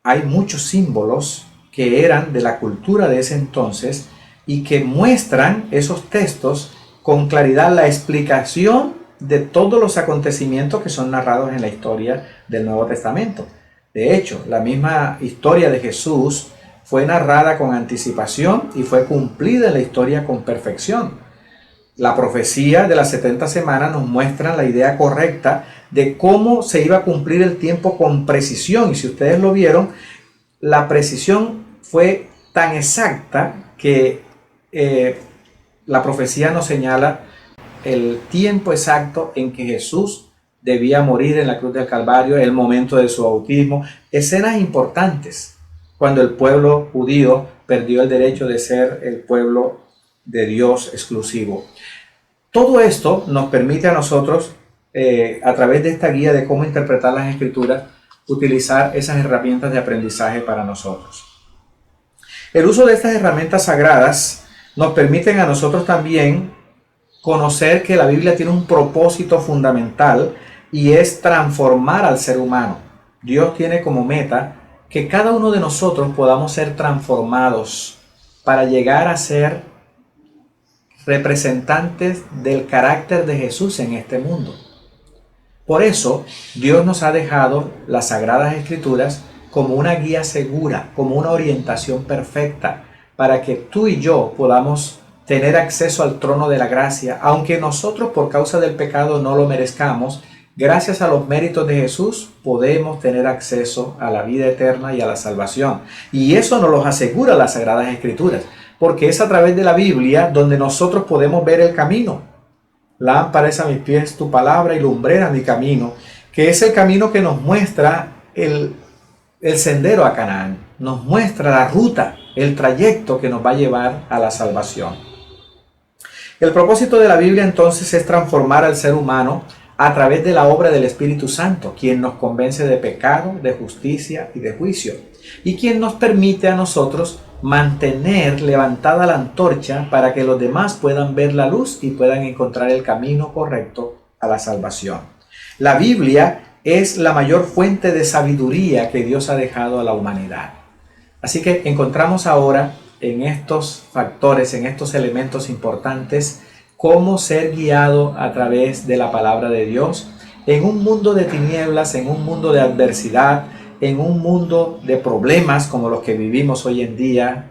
Hay muchos símbolos que eran de la cultura de ese entonces y que muestran esos textos con claridad la explicación de todos los acontecimientos que son narrados en la historia del Nuevo Testamento. De hecho, la misma historia de Jesús fue narrada con anticipación y fue cumplida en la historia con perfección. La profecía de las 70 semanas nos muestra la idea correcta de cómo se iba a cumplir el tiempo con precisión. Y si ustedes lo vieron, la precisión fue tan exacta que la profecía nos señala el tiempo exacto en que Jesús debía morir en la cruz del Calvario, el momento de su bautismo, escenas importantes cuando el pueblo judío perdió el derecho de ser el pueblo de Dios exclusivo. Todo esto nos permite a nosotros, a través de esta guía de cómo interpretar las Escrituras, utilizar esas herramientas de aprendizaje para nosotros. El uso de estas herramientas sagradas nos permiten a nosotros también conocer que la Biblia tiene un propósito fundamental y es transformar al ser humano. Dios tiene como meta que cada uno de nosotros podamos ser transformados para llegar a ser representantes del carácter de Jesús en este mundo. Por eso, Dios nos ha dejado las Sagradas Escrituras como una guía segura, como una orientación perfecta, para que tú y yo podamos tener acceso al trono de la gracia, aunque nosotros por causa del pecado no lo merezcamos. Gracias a los méritos de Jesús podemos tener acceso a la vida eterna y a la salvación. Y eso nos lo asegura las Sagradas Escrituras, porque es a través de la Biblia donde nosotros podemos ver el camino. Lámpara es a mis pies tu palabra y lumbrera mi camino, que es el camino que nos muestra el sendero a Canaán, nos muestra la ruta, el trayecto que nos va a llevar a la salvación. El propósito de la Biblia entonces es transformar al ser humano a través de la obra del Espíritu Santo, quien nos convence de pecado, de justicia y de juicio, y quien nos permite a nosotros mantener levantada la antorcha para que los demás puedan ver la luz y puedan encontrar el camino correcto a la salvación. La Biblia es la mayor fuente de sabiduría que Dios ha dejado a la humanidad. Así que encontramos ahora en estos factores, en estos elementos importantes, cómo ser guiado a través de la palabra de Dios en un mundo de tinieblas, en un mundo de adversidad, en un mundo de problemas como los que vivimos hoy en día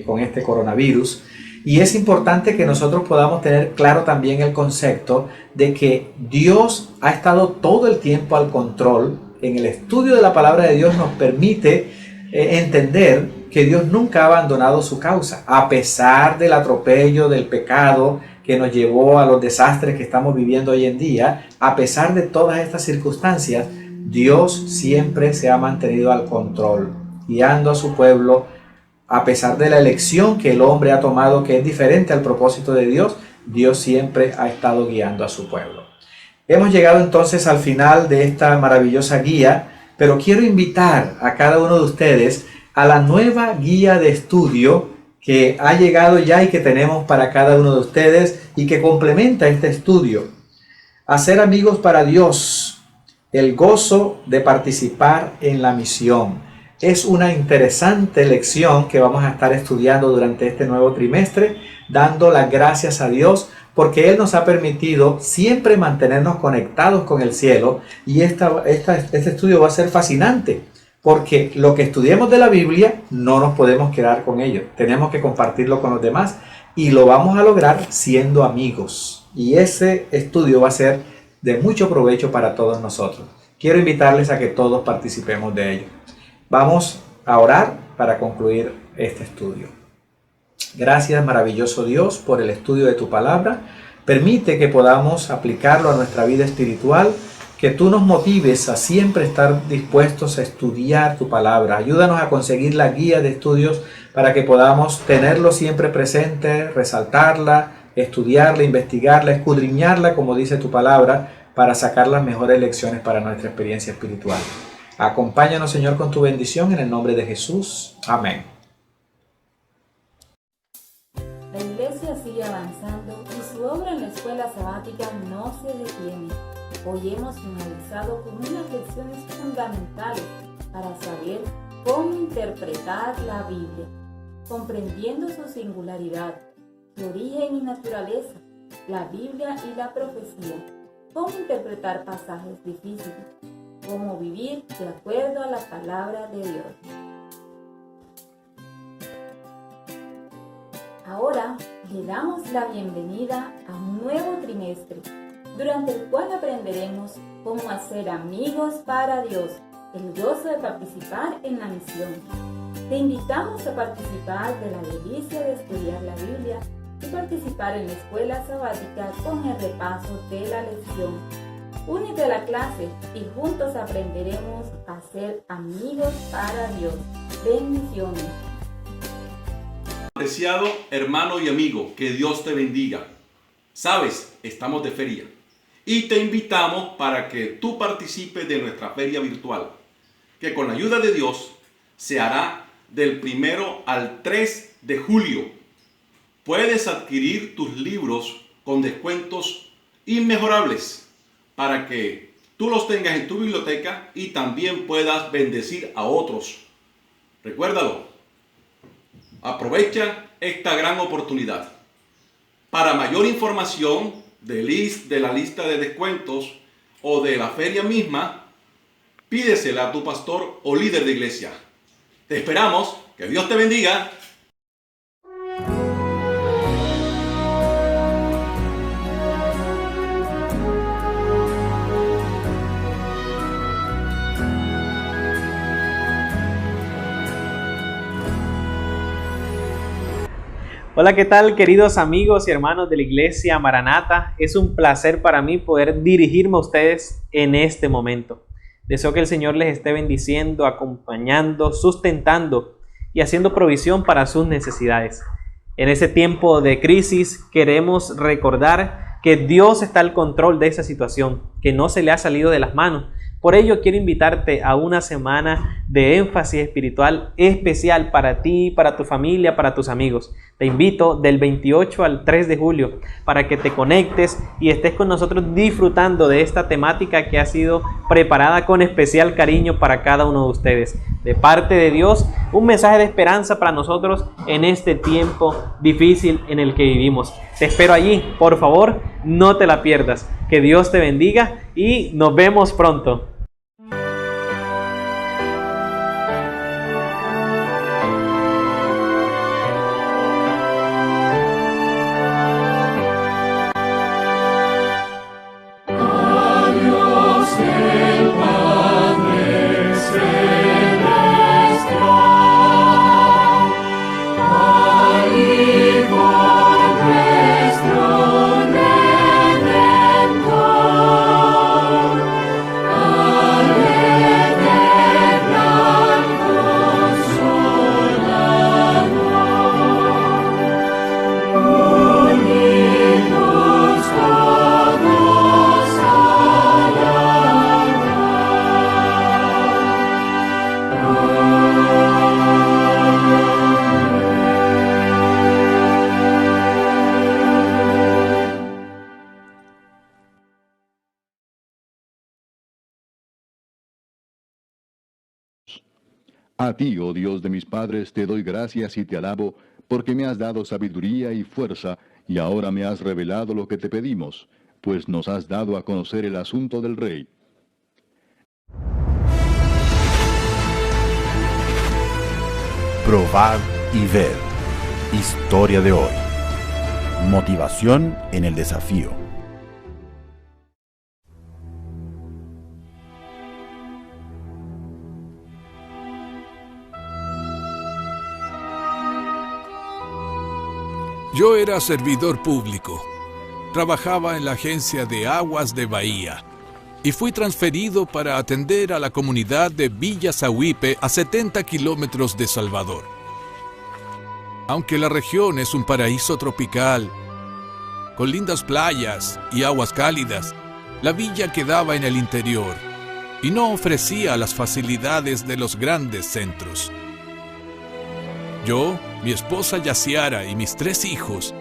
con este coronavirus. Y es importante que nosotros podamos tener claro también el concepto de que Dios ha estado todo el tiempo al control. En el estudio de la palabra de Dios nos permite entender que Dios nunca ha abandonado su causa, a pesar del atropello del pecado que nos llevó a los desastres que estamos viviendo hoy en día. A pesar de todas estas circunstancias, Dios siempre se ha mantenido al control, guiando a su pueblo. A pesar de la elección que el hombre ha tomado, que es diferente al propósito de Dios, Dios siempre ha estado guiando a su pueblo. Hemos llegado entonces al final de esta maravillosa guía, pero quiero invitar a cada uno de ustedes a la nueva guía de estudio que ha llegado ya y que tenemos para cada uno de ustedes y que complementa este estudio. Hacer amigos para Dios, el gozo de participar en la misión. Es una interesante lección que vamos a estar estudiando durante este nuevo trimestre, dando las gracias a Dios porque Él nos ha permitido siempre mantenernos conectados con el cielo, y este estudio va a ser fascinante porque lo que estudiemos de la Biblia no nos podemos quedar con ello, tenemos que compartirlo con los demás y lo vamos a lograr siendo amigos, y ese estudio va a ser de mucho provecho para todos nosotros. Quiero invitarles a que todos participemos de ello. Vamos a orar para concluir este estudio. Gracias, maravilloso Dios, por el estudio de tu palabra. Permite que podamos aplicarlo a nuestra vida espiritual, que tú nos motives a siempre estar dispuestos a estudiar tu palabra. Ayúdanos a conseguir la guía de estudios para que podamos tenerlo siempre presente, resaltarla, estudiarla, investigarla, escudriñarla, como dice tu palabra, para sacar las mejores lecciones para nuestra experiencia espiritual. Acompáñanos, Señor, con tu bendición en el nombre de Jesús. Amén. La Iglesia sigue avanzando y su obra en la escuela sabática no se detiene. Hoy hemos finalizado con unas lecciones fundamentales para saber cómo interpretar la Biblia, comprendiendo su singularidad, su origen y naturaleza, la Biblia y la profecía, cómo interpretar pasajes difíciles, cómo vivir de acuerdo a la palabra de Dios. Ahora le damos la bienvenida a un nuevo trimestre, durante el cual aprenderemos cómo hacer amigos para Dios, el gozo de participar en la misión. Te invitamos a participar de la delicia de estudiar la Biblia y participar en la escuela sabática con el repaso de la lección. Únete a la clase y juntos aprenderemos a ser amigos para Dios. Bendiciones. Apreciado hermano y amigo, que Dios te bendiga. Sabes, estamos de feria y te invitamos para que tú participes de nuestra feria virtual, que con la ayuda de Dios se hará del 1 al 3 de julio. Puedes adquirir tus libros con descuentos inmejorables para que tú los tengas en tu biblioteca y también puedas bendecir a otros. Recuérdalo, aprovecha esta gran oportunidad. Para mayor información de la lista de descuentos o de la feria misma, pídesela a tu pastor o líder de iglesia. Te esperamos. Que Dios te bendiga. Hola, ¿qué tal, queridos amigos y hermanos de la Iglesia Maranata? Es un placer para mí poder dirigirme a ustedes en este momento. Deseo que el Señor les esté bendiciendo, acompañando, sustentando y haciendo provisión para sus necesidades. En este tiempo de crisis queremos recordar que Dios está al control de esa situación, que no se le ha salido de las manos. Por ello quiero invitarte a una semana de énfasis espiritual especial para ti, para tu familia, para tus amigos. Te invito del 28 al 3 de julio para que te conectes y estés con nosotros disfrutando de esta temática que ha sido preparada con especial cariño para cada uno de ustedes. De parte de Dios, un mensaje de esperanza para nosotros en este tiempo difícil en el que vivimos. Te espero allí, por favor, no te la pierdas. Que Dios te bendiga y nos vemos pronto. A ti, oh Dios de mis padres, te doy gracias y te alabo, porque me has dado sabiduría y fuerza, y ahora me has revelado lo que te pedimos, pues nos has dado a conocer el asunto del rey. Probad y ved. Historia de hoy. Motivación en el desafío. Yo era servidor público. Trabajaba en la agencia de aguas de Bahía y fui transferido para atender a la comunidad de Villa Zahuipe a 70 kilómetros de Salvador. Aunque la región es un paraíso tropical, con lindas playas y aguas cálidas, la villa quedaba en el interior y no ofrecía las facilidades de los grandes centros. Yo, mi esposa Yaciara y mis 3 hijos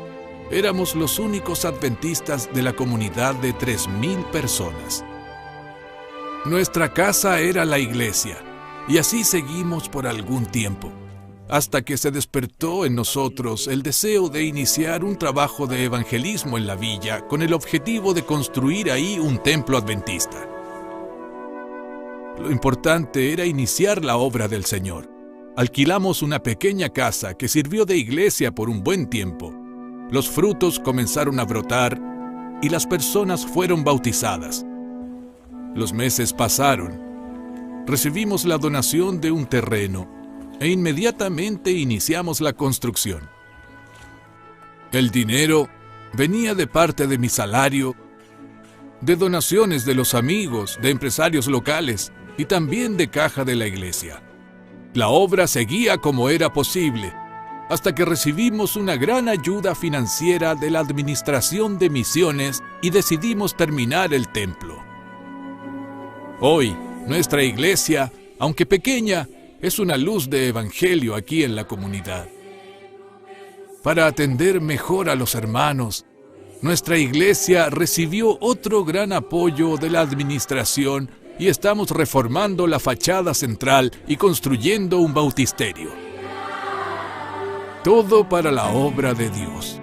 éramos los únicos adventistas de la comunidad de 3,000 personas. Nuestra casa era la iglesia, y así seguimos por algún tiempo, hasta que se despertó en nosotros el deseo de iniciar un trabajo de evangelismo en la villa con el objetivo de construir ahí un templo adventista. Lo importante era iniciar la obra del Señor. Alquilamos una pequeña casa que sirvió de iglesia por un buen tiempo. Los frutos comenzaron a brotar y las personas fueron bautizadas. Los meses pasaron. Recibimos la donación de un terreno e inmediatamente iniciamos la construcción. El dinero venía de parte de mi salario, de donaciones de los amigos, de empresarios locales y también de caja de la iglesia. La obra seguía como era posible, hasta que recibimos una gran ayuda financiera de la Administración de Misiones y decidimos terminar el templo. Hoy, nuestra iglesia, aunque pequeña, es una luz de evangelio aquí en la comunidad. Para atender mejor a los hermanos, nuestra iglesia recibió otro gran apoyo de la administración y estamos reformando la fachada central y construyendo un bautisterio. Todo para la obra de Dios.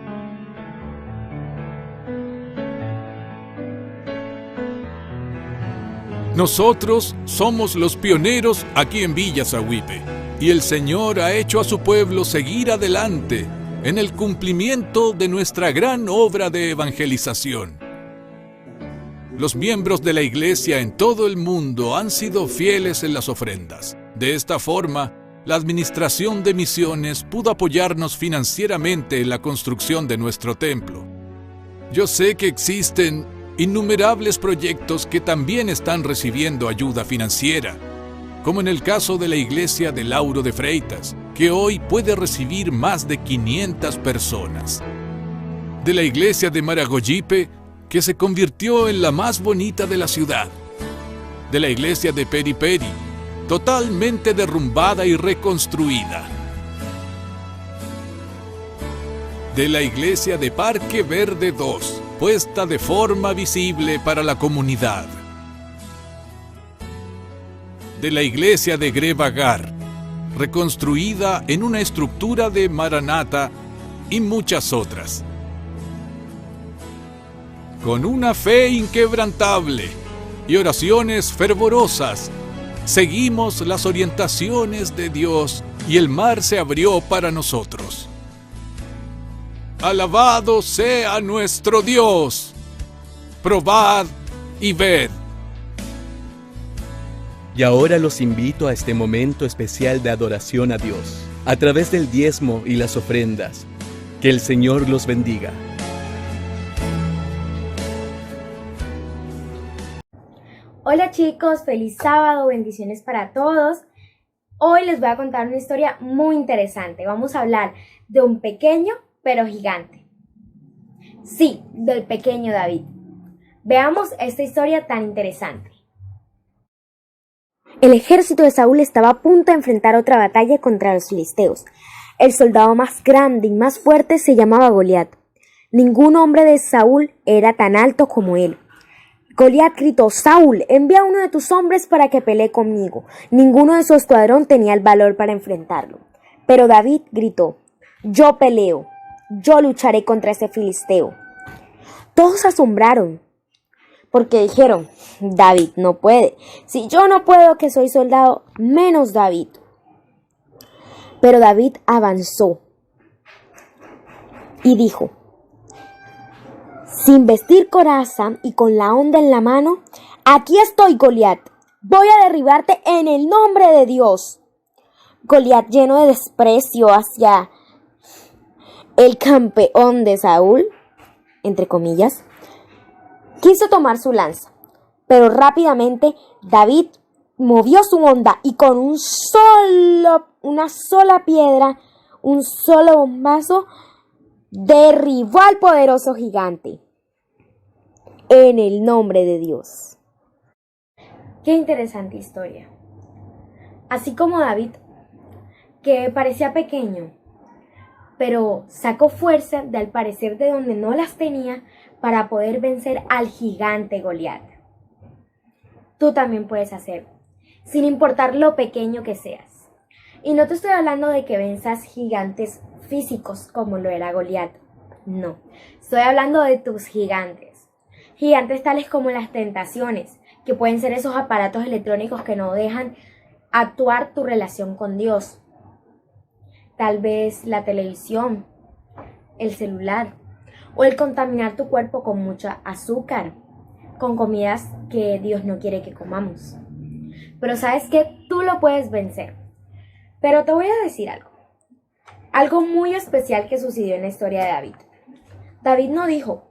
Nosotros somos los pioneros aquí en Villa Zahuipe, y el Señor ha hecho a su pueblo seguir adelante en el cumplimiento de nuestra gran obra de evangelización. Los miembros de la iglesia en todo el mundo han sido fieles en las ofrendas. De esta forma, la Administración de Misiones pudo apoyarnos financieramente en la construcción de nuestro templo. Yo sé que existen innumerables proyectos que también están recibiendo ayuda financiera, como en el caso de la iglesia de Lauro de Freitas, que hoy puede recibir más de 500 personas. De la iglesia de Maragogipe, que se convirtió en la más bonita de la ciudad. De la iglesia de Periperi, totalmente derrumbada y reconstruida. De la iglesia de Parque Verde 2, puesta de forma visible para la comunidad. De la iglesia de Grevagar, reconstruida en una estructura de Maranata, y muchas otras. Con una fe inquebrantable y oraciones fervorosas, seguimos las orientaciones de Dios y el mar se abrió para nosotros. Alabado sea nuestro Dios. Probad y ved. Y ahora los invito a este momento especial de adoración a Dios, a través del diezmo y las ofrendas. Que el Señor los bendiga. Hola chicos, feliz sábado, bendiciones para todos. Hoy les voy a contar una historia muy interesante. Vamos a hablar de un pequeño pero gigante. Sí, del pequeño David. Veamos esta historia tan interesante. El ejército de Saúl estaba a punto de enfrentar otra batalla contra los filisteos. El soldado más grande y más fuerte se llamaba Goliat. Ningún hombre de Saúl era tan alto como él. Goliat gritó: Saúl, envía a uno de tus hombres para que pelee conmigo. Ninguno de su escuadrón tenía el valor para enfrentarlo. Pero David gritó: yo peleo, yo lucharé contra ese filisteo. Todos se asombraron, porque dijeron: David no puede. Si yo no puedo, que soy soldado, menos David. Pero David avanzó y dijo: sin vestir coraza y con la honda en la mano, aquí estoy, Goliat. Voy a derribarte en el nombre de Dios. Goliat, lleno de desprecio hacia el campeón de Saúl, entre comillas, quiso tomar su lanza, pero rápidamente David movió su honda y con una sola piedra, un solo bombazo, derribó al poderoso gigante. En el nombre de Dios. Qué interesante historia. Así como David, que parecía pequeño, pero sacó fuerza de al parecer de donde no las tenía para poder vencer al gigante Goliat. Tú también puedes hacerlo, sin importar lo pequeño que seas. Y no te estoy hablando de que venzas gigantes físicos como lo era Goliat. No, estoy hablando de tus gigantes. Gigantes tales como las tentaciones, que pueden ser esos aparatos electrónicos que no dejan actuar tu relación con Dios. Tal vez la televisión, el celular, o el contaminar tu cuerpo con mucha azúcar, con comidas que Dios no quiere que comamos. Pero sabes que tú lo puedes vencer. Pero te voy a decir algo muy especial que sucedió en la historia de David. David no dijo: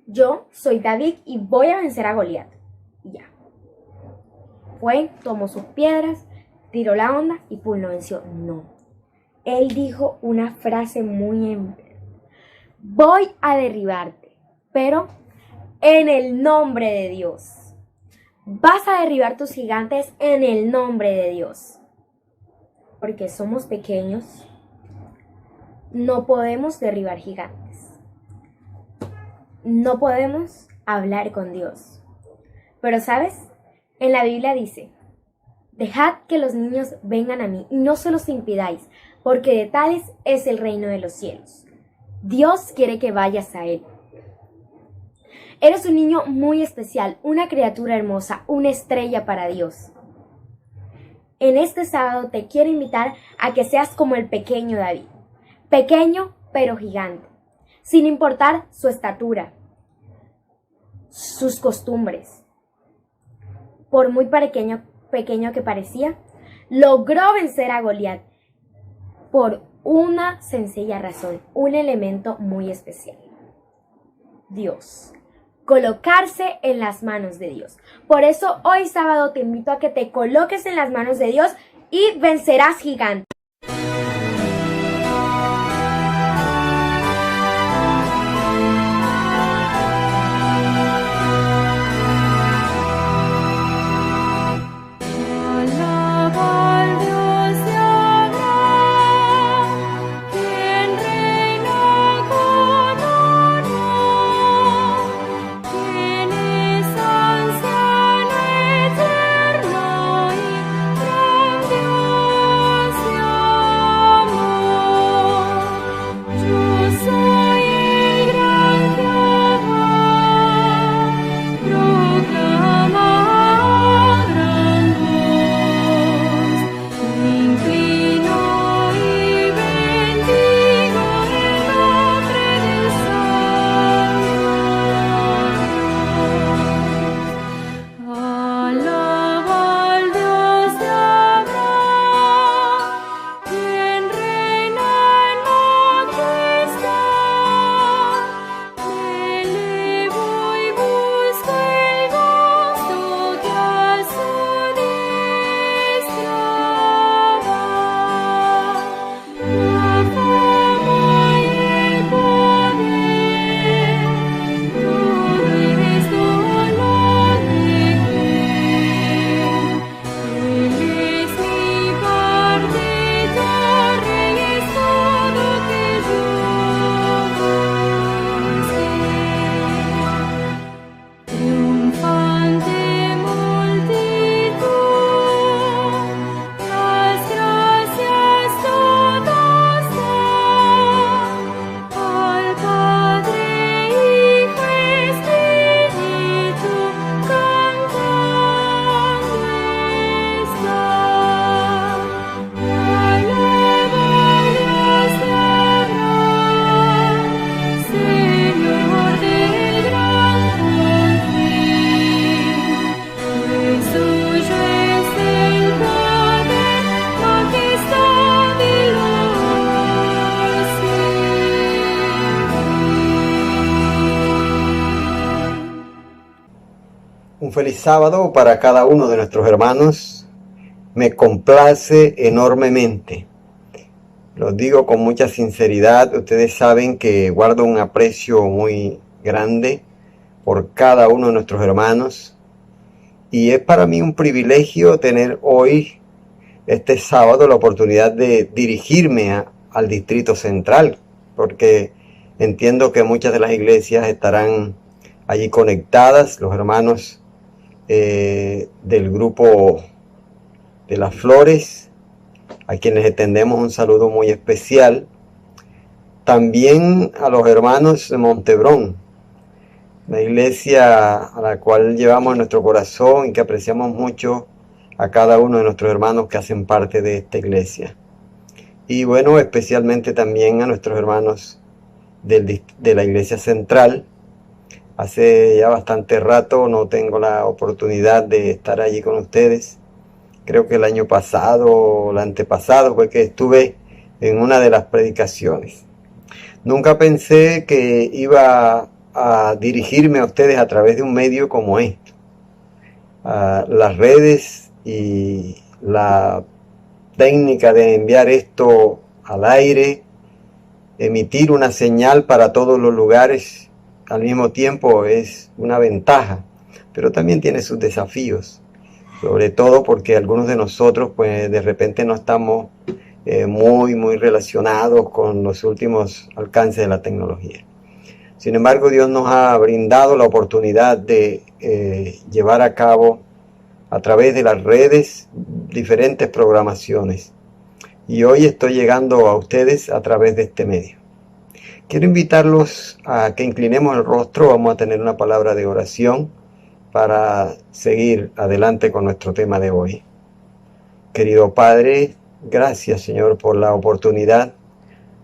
yo soy David y voy a vencer a Goliat. Y ya. Fue, tomó sus piedras, tiró la honda y pum, lo venció. No. Él dijo una frase muy voy a derribarte, pero en el nombre de Dios. Vas a derribar tus gigantes en el nombre de Dios. Porque somos pequeños, no podemos derribar gigantes. No podemos hablar con Dios. Pero ¿sabes? En la Biblia dice: dejad que los niños vengan a mí y no se los impidáis, porque de tales es el reino de los cielos. Dios quiere que vayas a Él. Eres un niño muy especial, una criatura hermosa, una estrella para Dios. En este sábado te quiero invitar a que seas como el pequeño David. Pequeño pero gigante. Sin importar su estatura, sus costumbres. Por muy pequeño que parecía, logró vencer a Goliat por una sencilla razón, un elemento muy especial: Dios. Colocarse en las manos de Dios. Por eso hoy sábado te invito a que te coloques en las manos de Dios y vencerás gigantes. Un feliz sábado para cada uno de nuestros hermanos. Me complace enormemente. Lo digo con mucha sinceridad. Ustedes saben que guardo un aprecio muy grande por cada uno de nuestros hermanos. Y es para mí un privilegio tener hoy, este sábado, la oportunidad de dirigirme al Distrito Central, porque entiendo que muchas de las iglesias estarán allí conectadas, los hermanos del grupo de las Flores, a quienes extendemos un saludo muy especial. También a los hermanos de Montebrón, la iglesia a la cual llevamos en nuestro corazón y que apreciamos mucho a cada uno de nuestros hermanos que hacen parte de esta iglesia. Y bueno, especialmente también a nuestros hermanos de la iglesia central. Hace ya bastante rato no tengo la oportunidad de estar allí con ustedes. Creo que el año pasado o el antepasado fue que estuve en una de las predicaciones. Nunca pensé que iba a dirigirme a ustedes a través de un medio como esto. Las redes y la técnica de enviar esto al aire, emitir una señal para todos los lugares, al mismo tiempo es una ventaja, pero también tiene sus desafíos, sobre todo porque algunos de nosotros pues de repente no estamos muy relacionados con los últimos alcances de la tecnología. Sin embargo, Dios nos ha brindado la oportunidad de llevar a cabo a través de las redes diferentes programaciones, y hoy estoy llegando a ustedes a través de este medio. Quiero invitarlos a que inclinemos el rostro. Vamos a tener una palabra de oración para seguir adelante con nuestro tema de hoy. Querido Padre, gracias Señor por la oportunidad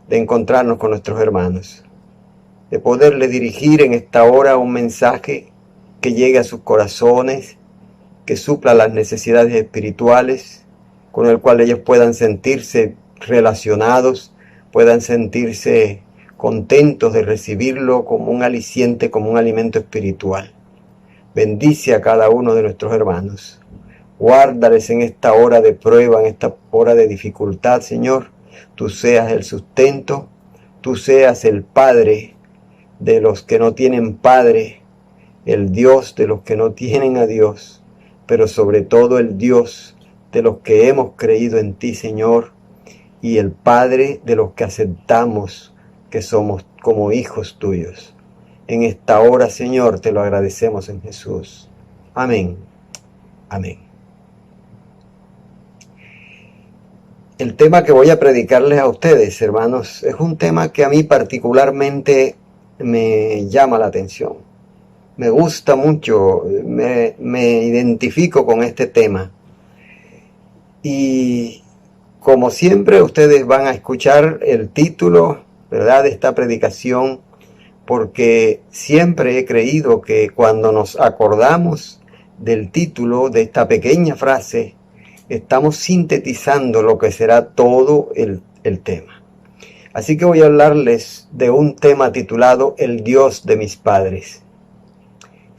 de encontrarnos con nuestros hermanos, de poderle dirigir en esta hora un mensaje que llegue a sus corazones, que supla las necesidades espirituales, con el cual ellos puedan sentirse relacionados, puedan sentirse contentos de recibirlo como un aliciente, como un alimento espiritual. Bendice a cada uno de nuestros hermanos. Guárdales en esta hora de prueba, en esta hora de dificultad, Señor. Tú seas el sustento, tú seas el Padre de los que no tienen Padre, el Dios de los que no tienen a Dios, pero sobre todo el Dios de los que hemos creído en ti, Señor, y el Padre de los que aceptamos que somos como hijos tuyos. En esta hora, Señor, te lo agradecemos en Jesús. Amén. Amén. El tema que voy a predicarles a ustedes, hermanos, es un tema que a mí particularmente me llama la atención. Me gusta mucho, me identifico con este tema. Y como siempre, ustedes van a escuchar el título, ¿verdad?, de esta predicación, porque siempre he creído que cuando nos acordamos del título de esta pequeña frase, estamos sintetizando lo que será todo el tema. Así que voy a hablarles de un tema titulado El Dios de mis padres.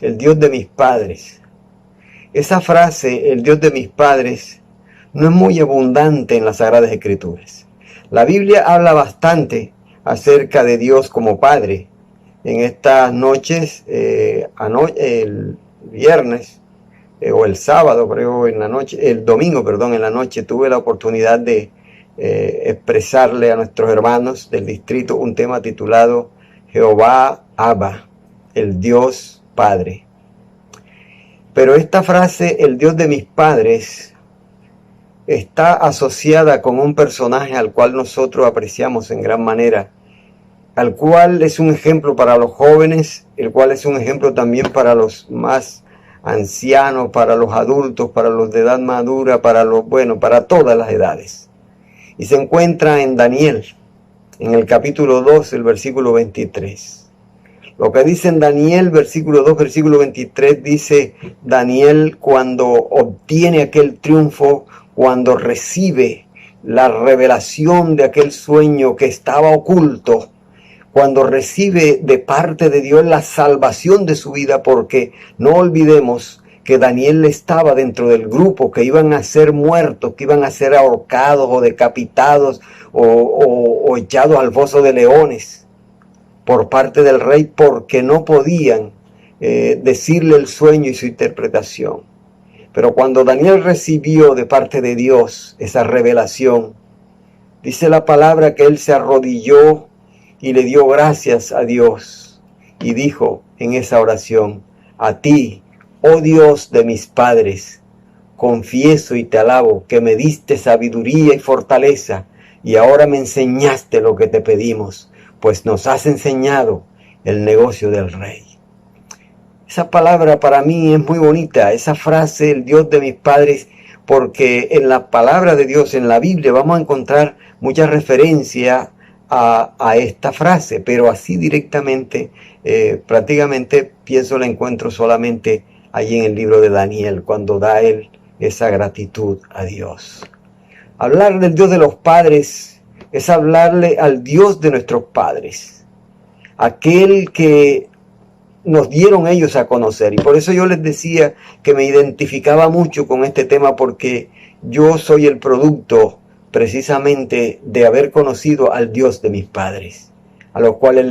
El Dios de mis padres. Esa frase, el Dios de mis padres, no es muy abundante en las Sagradas Escrituras. La Biblia habla bastante acerca de Dios como Padre. En estas noches, el viernes, o el sábado, creo, en la noche, el domingo, perdón, en la noche, tuve la oportunidad de expresarle a nuestros hermanos del distrito un tema titulado Jehová Abba, el Dios Padre. Pero esta frase, el Dios de mis padres, está asociada con un personaje al cual nosotros apreciamos en gran manera, al cual es un ejemplo para los jóvenes, el cual es un ejemplo también para los más ancianos, para los adultos, para los de edad madura, para todas las edades. Y se encuentra en Daniel, en el capítulo 2, el versículo 23. Lo que dice en Daniel, versículo 2, versículo 23, dice Daniel cuando obtiene aquel triunfo, cuando recibe la revelación de aquel sueño que estaba oculto, cuando recibe de parte de Dios la salvación de su vida, porque no olvidemos que Daniel estaba dentro del grupo que iban a ser muertos, que iban a ser ahorcados o decapitados o echados al foso de leones por parte del rey, porque no podían decirle el sueño y su interpretación. Pero cuando Daniel recibió de parte de Dios esa revelación, dice la palabra que él se arrodilló y le dio gracias a Dios y dijo en esa oración: a ti, oh Dios de mis padres, confieso y te alabo que me diste sabiduría y fortaleza y ahora me enseñaste lo que te pedimos, pues nos has enseñado el negocio del rey. Esa palabra para mí es muy bonita, esa frase, el Dios de mis padres, porque en la palabra de Dios, en la Biblia, vamos a encontrar mucha referencia a esta frase, pero así directamente, prácticamente pienso la encuentro solamente allí en el libro de Daniel, cuando da él esa gratitud a Dios. Hablar del Dios de los padres es hablarle al Dios de nuestros padres, aquel que nos dieron ellos a conocer. Y por eso yo les decía que me identificaba mucho con este tema, porque yo soy el producto precisamente de haber conocido al Dios de mis padres, a los cuales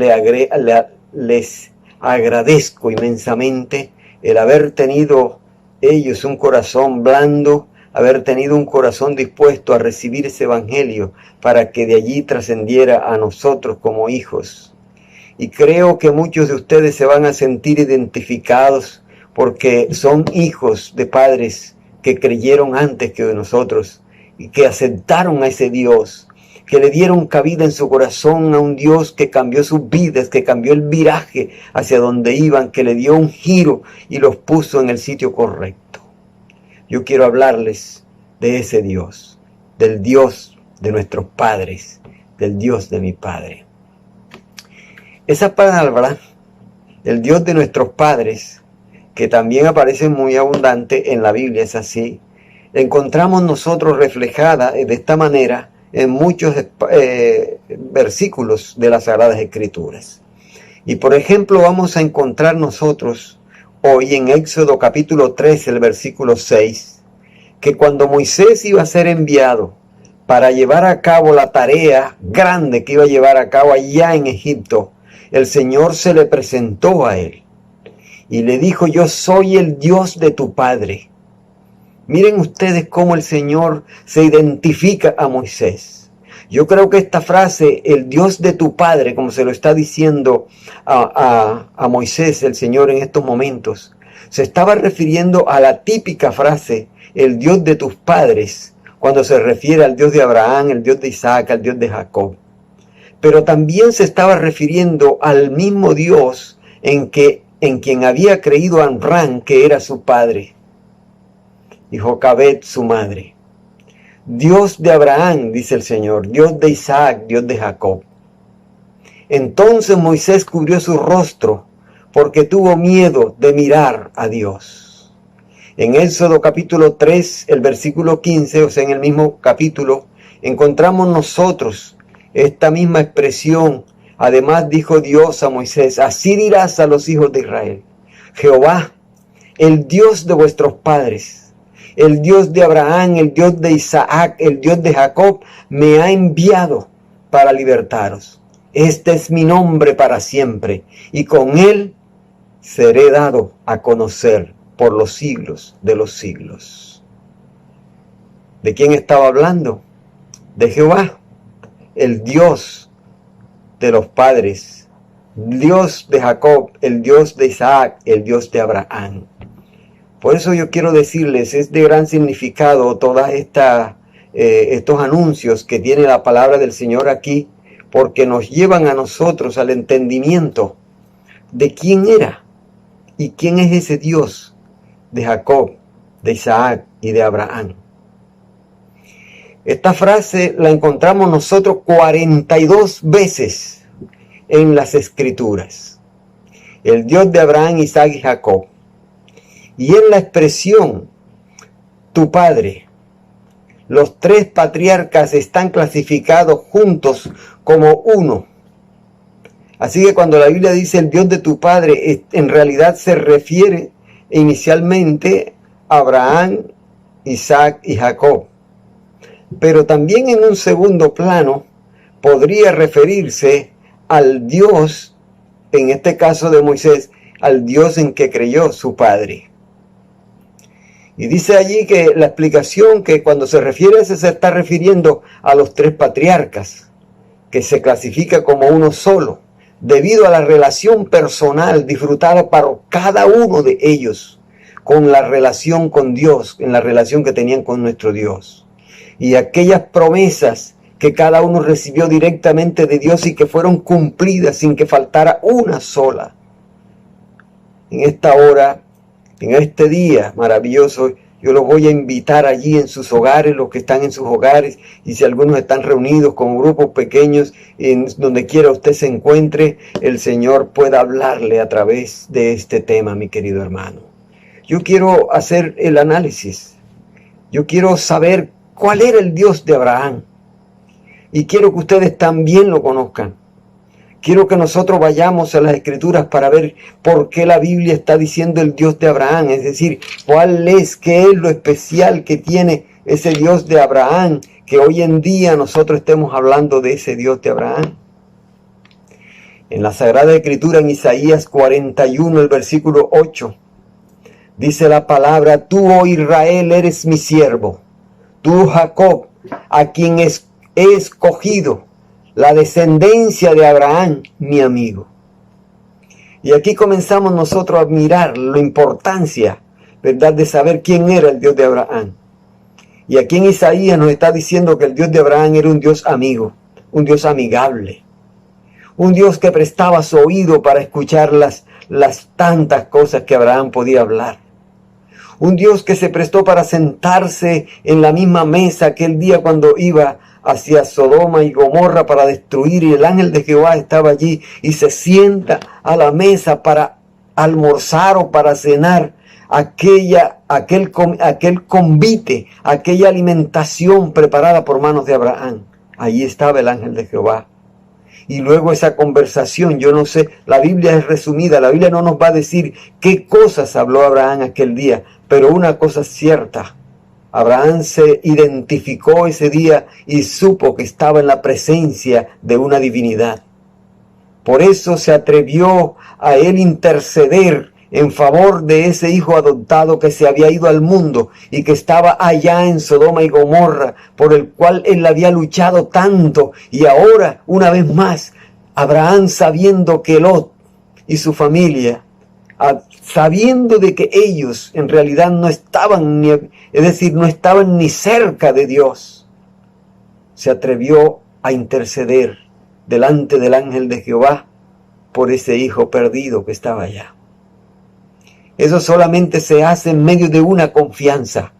les agradezco inmensamente el haber tenido ellos un corazón blando, haber tenido un corazón dispuesto a recibir ese evangelio para que de allí trascendiera a nosotros como hijos. Y creo que muchos de ustedes se van a sentir identificados porque son hijos de padres que creyeron antes que nosotros y que aceptaron a ese Dios, que le dieron cabida en su corazón a un Dios que cambió sus vidas, que cambió el viraje hacia donde iban, que le dio un giro y los puso en el sitio correcto. Yo quiero hablarles de ese Dios, del Dios de nuestros padres, del Dios de mi Padre. Esa palabra, el Dios de nuestros padres, que también aparece muy abundante en la Biblia, es así, encontramos nosotros reflejada de esta manera en muchos versículos de las Sagradas Escrituras. Y por ejemplo vamos a encontrar nosotros hoy en Éxodo capítulo 13, el versículo 6, que cuando Moisés iba a ser enviado para llevar a cabo la tarea grande que iba a llevar a cabo allá en Egipto, el Señor se le presentó a él y le dijo: yo soy el Dios de tu padre. Miren ustedes cómo el Señor se identifica a Moisés. Yo creo que esta frase, el Dios de tu padre, como se lo está diciendo a Moisés el Señor en estos momentos, se estaba refiriendo a la típica frase, el Dios de tus padres, cuando se refiere al Dios de Abraham, el Dios de Isaac, al Dios de Jacob. Pero también se estaba refiriendo al mismo Dios en quien había creído Abraham, que era su padre, y Jocabed su madre. Dios de Abraham, dice el Señor, Dios de Isaac, Dios de Jacob. Entonces Moisés cubrió su rostro porque tuvo miedo de mirar a Dios. En Éxodo capítulo 3, el versículo 15, o sea, en el mismo capítulo, encontramos nosotros esta misma expresión. Además dijo Dios a Moisés: así dirás a los hijos de Israel: Jehová, el Dios de vuestros padres, el Dios de Abraham, el Dios de Isaac, el Dios de Jacob, me ha enviado para libertaros. Este es mi nombre para siempre, y con él seré dado a conocer por los siglos de los siglos. ¿De quién estaba hablando? De Jehová, el Dios de los padres, Dios de Jacob, el Dios de Isaac, el Dios de Abraham. Por eso yo quiero decirles, es de gran significado todas estos anuncios que tiene la palabra del Señor aquí, porque nos llevan a nosotros al entendimiento de quién era y quién es ese Dios de Jacob, de Isaac y de Abraham. Esta frase la encontramos nosotros 42 veces en las Escrituras. El Dios de Abraham, Isaac y Jacob. Y en la expresión tu padre, los tres patriarcas están clasificados juntos como uno. Así que cuando la Biblia dice el Dios de tu padre, en realidad se refiere inicialmente a Abraham, Isaac y Jacob. Pero también en un segundo plano podría referirse al Dios, en este caso de Moisés, al Dios en que creyó su padre. Y dice allí que la explicación que cuando se refiere a ese se está refiriendo a los tres patriarcas, que se clasifica como uno solo, debido a la relación personal disfrutada por cada uno de ellos, con la relación con Dios, en la relación que tenían con nuestro Dios. Y aquellas promesas que cada uno recibió directamente de Dios y que fueron cumplidas sin que faltara una sola. En esta hora, en este día maravilloso, yo los voy a invitar allí en sus hogares, los que están en sus hogares, y si algunos están reunidos con grupos pequeños, en donde quiera usted se encuentre, el Señor pueda hablarle a través de este tema, mi querido hermano. Yo quiero hacer el análisis. Yo quiero saber cuál era el Dios de Abraham. Y quiero que ustedes también lo conozcan. Quiero que nosotros vayamos a las Escrituras para ver por qué la Biblia está diciendo el Dios de Abraham. Es decir, qué es lo especial que tiene ese Dios de Abraham, que hoy en día nosotros estemos hablando de ese Dios de Abraham. En la Sagrada Escritura, en Isaías 41, el versículo 8, dice la palabra: tú, oh Israel, eres mi siervo, tú, Jacob, a quien he escogido, la descendencia de Abraham, mi amigo. Y aquí comenzamos nosotros a mirar la importancia, ¿verdad?, de saber quién era el Dios de Abraham. Y aquí en Isaías nos está diciendo que el Dios de Abraham era un Dios amigo, un Dios amigable, un Dios que prestaba su oído para escuchar las tantas cosas que Abraham podía hablar. Un Dios que se prestó para sentarse en la misma mesa aquel día cuando iba hacia Sodoma y Gomorra para destruir, y el ángel de Jehová estaba allí y se sienta a la mesa para almorzar o para cenar aquel convite, aquella alimentación preparada por manos de Abraham. Allí estaba el ángel de Jehová. Y luego esa conversación, yo no sé, la Biblia es resumida, la Biblia no nos va a decir qué cosas habló Abraham aquel día, pero una cosa es cierta. Abraham se identificó ese día y supo que estaba en la presencia de una divinidad. Por eso se atrevió a él interceder en favor de ese hijo adoptado que se había ido al mundo y que estaba allá en Sodoma y Gomorra, por el cual él había luchado tanto. Y ahora, una vez más, Abraham, sabiendo que Lot y su familia, sabiendo de que ellos en realidad no estaban no estaban ni cerca de Dios, se atrevió a interceder delante del ángel de Jehová por ese hijo perdido que estaba allá. Eso solamente se hace en medio de una confianza.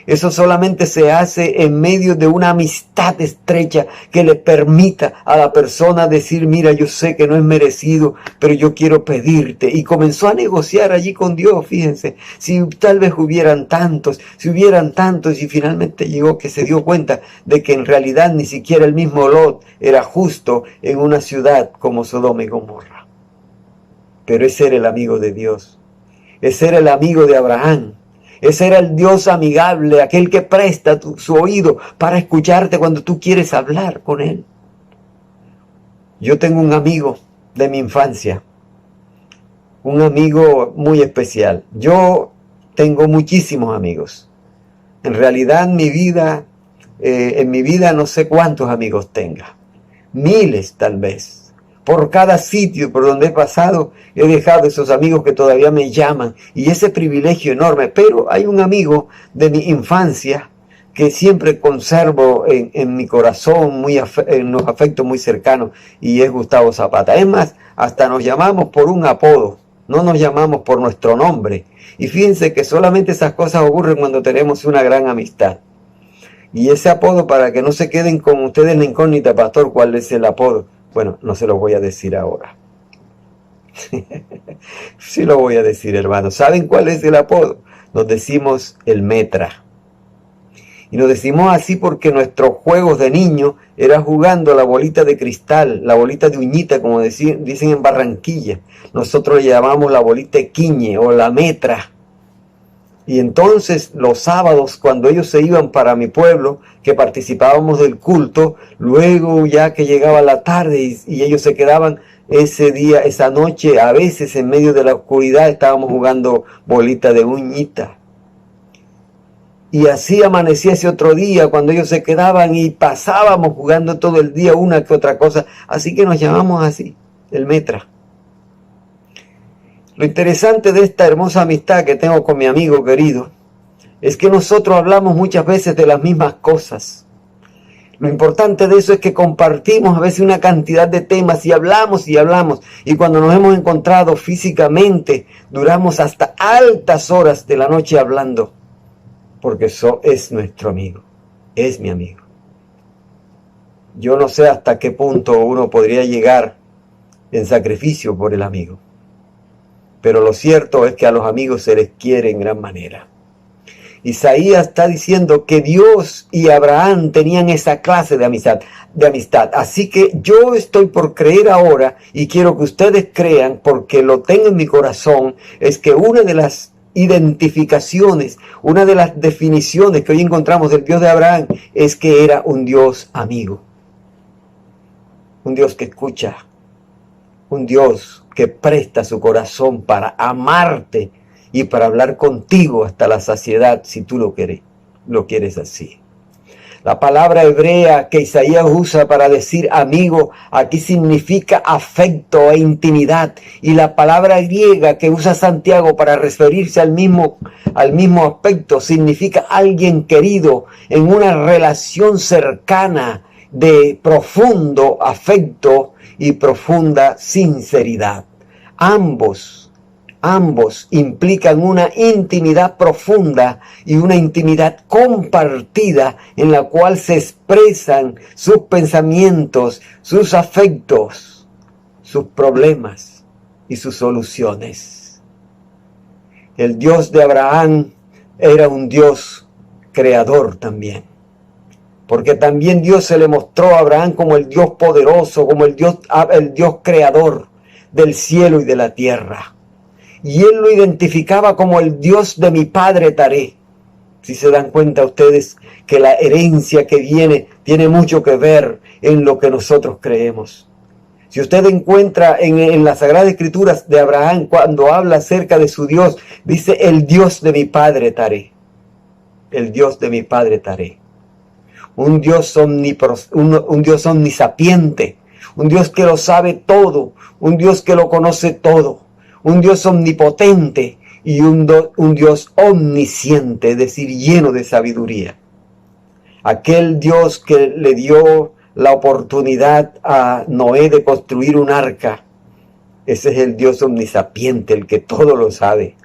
Eso solamente se hace en medio de una amistad estrecha que le permita a la persona decir, mira, yo sé que no es merecido, pero yo quiero pedirte. Y comenzó a negociar allí con Dios, fíjense, si tal vez hubieran tantos, y finalmente llegó que se dio cuenta de que en realidad ni siquiera el mismo Lot era justo en una ciudad como Sodoma y Gomorra. Pero ese era el amigo de Dios. Ese era el amigo de Abraham. Ese era el Dios amigable, aquel que presta su oído para escucharte cuando tú quieres hablar con Él. Yo tengo un amigo de mi infancia, un amigo muy especial. Yo tengo muchísimos amigos. En realidad en mi vida no sé cuántos amigos tenga. Miles tal vez. Por cada sitio por donde he pasado, he dejado esos amigos que todavía me llaman. Y ese privilegio enorme. Pero hay un amigo de mi infancia que siempre conservo en mi corazón, en los afectos muy cercanos. Y es Gustavo Zapata. Es más, hasta nos llamamos por un apodo. No nos llamamos por nuestro nombre. Y fíjense que solamente esas cosas ocurren cuando tenemos una gran amistad. Y ese apodo, para que no se queden con ustedes la incógnita, pastor, ¿cuál es el apodo? Bueno, no se lo voy a decir ahora. Sí lo voy a decir, hermanos. ¿Saben cuál es el apodo? Nos decimos el Metra. Y nos decimos así porque nuestros juegos de niño era jugando la bolita de cristal, la bolita de uñita, como dicen en Barranquilla. Nosotros le llamamos la bolita de quiñe o la Metra. Y entonces los sábados, cuando ellos se iban para mi pueblo, que participábamos del culto, luego ya que llegaba la tarde y ellos se quedaban ese día, esa noche, a veces en medio de la oscuridad estábamos jugando bolita de uñita. Y así amanecía ese otro día cuando ellos se quedaban y pasábamos jugando todo el día una que otra cosa. Así que nos llamamos así, el Metra. Lo interesante de esta hermosa amistad que tengo con mi amigo querido es que nosotros hablamos muchas veces de las mismas cosas. Lo importante de eso es que compartimos a veces una cantidad de temas y hablamos. Y cuando nos hemos encontrado físicamente, duramos hasta altas horas de la noche hablando. Porque eso es nuestro amigo, es mi amigo. Yo no sé hasta qué punto uno podría llegar en sacrificio por el amigo. Pero lo cierto es que a los amigos se les quiere en gran manera. Isaías está diciendo que Dios y Abraham tenían esa clase de amistad. Así que yo estoy por creer ahora, y quiero que ustedes crean, porque lo tengo en mi corazón, es que una de las identificaciones, una de las definiciones que hoy encontramos del Dios de Abraham es que era un Dios amigo. Un Dios que escucha. Un Dios que presta su corazón para amarte y para hablar contigo hasta la saciedad, si tú lo quieres así. La palabra hebrea que Isaías usa para decir amigo, aquí significa afecto e intimidad. Y la palabra griega que usa Santiago para referirse al mismo aspecto, significa alguien querido en una relación cercana de profundo afecto y profunda sinceridad. Ambos implican una intimidad profunda y una intimidad compartida en la cual se expresan sus pensamientos, sus afectos, sus problemas y sus soluciones. el Dios de Abraham era un Dios creador también. Porque también Dios se le mostró a Abraham como el Dios poderoso, como el Dios creador del cielo y de la tierra. Y él lo identificaba como el Dios de mi padre Taré. Si se dan cuenta ustedes que la herencia que viene tiene mucho que ver en lo que nosotros creemos. Si usted encuentra en las Sagradas Escrituras de Abraham, cuando habla acerca de su Dios, dice el Dios de mi padre Taré. El Dios de mi padre Taré. Un Dios omnisapiente, un Dios que lo sabe todo, un Dios que lo conoce todo, un Dios omnipotente y un Dios omnisciente, es decir, lleno de sabiduría. Aquel Dios que le dio la oportunidad a Noé de construir un arca, ese es el Dios omnisapiente, el que todo lo sabe.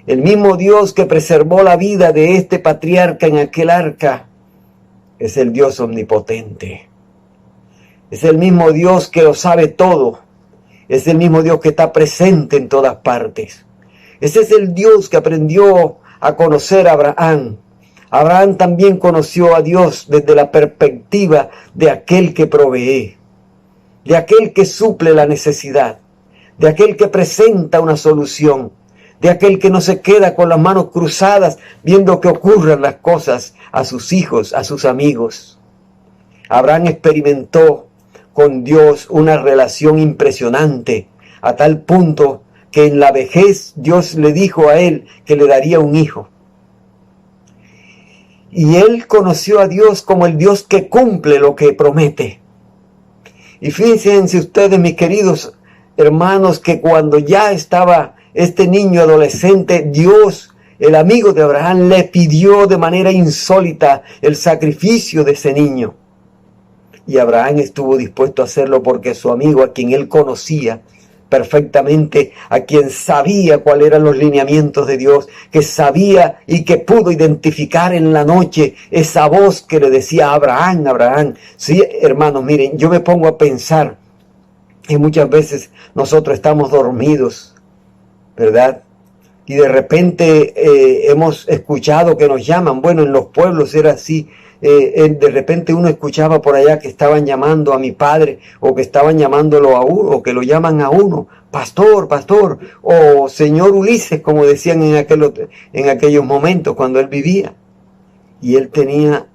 El mismo Dios que preservó la vida de este patriarca en aquel arca, es el Dios omnipotente. Es el mismo Dios que lo sabe todo. Es el mismo Dios que está presente en todas partes. Ese es el Dios que aprendió a conocer a Abraham. Abraham también conoció a Dios desde la perspectiva de aquel que provee, de aquel que suple la necesidad, de aquel que presenta una solución, de aquel que no se queda con las manos cruzadas viendo que ocurran las cosas a sus hijos, a sus amigos. Abraham experimentó con Dios una relación impresionante, a tal punto que en la vejez Dios le dijo a él que le daría un hijo. Y él conoció a Dios como el Dios que cumple lo que promete. Y fíjense ustedes, mis queridos hermanos, que cuando ya estaba este niño adolescente, Dios, el amigo de Abraham, le pidió de manera insólita el sacrificio de ese niño. Y Abraham estuvo dispuesto a hacerlo porque su amigo, a quien él conocía perfectamente, a quien sabía cuáles eran los lineamientos de Dios, que sabía y que pudo identificar en la noche esa voz que le decía Abraham, Abraham. Sí, hermanos, miren, yo me pongo a pensar que muchas veces nosotros estamos dormidos, ¿verdad? Y de repente hemos escuchado que nos llaman. Bueno, en los pueblos era así. De repente uno escuchaba por allá que estaban llamando a mi padre, o que estaban llamándolo a uno, o que lo llaman a uno, pastor, pastor, o señor Ulises, como decían en aquellos momentos cuando él vivía. Y él tenía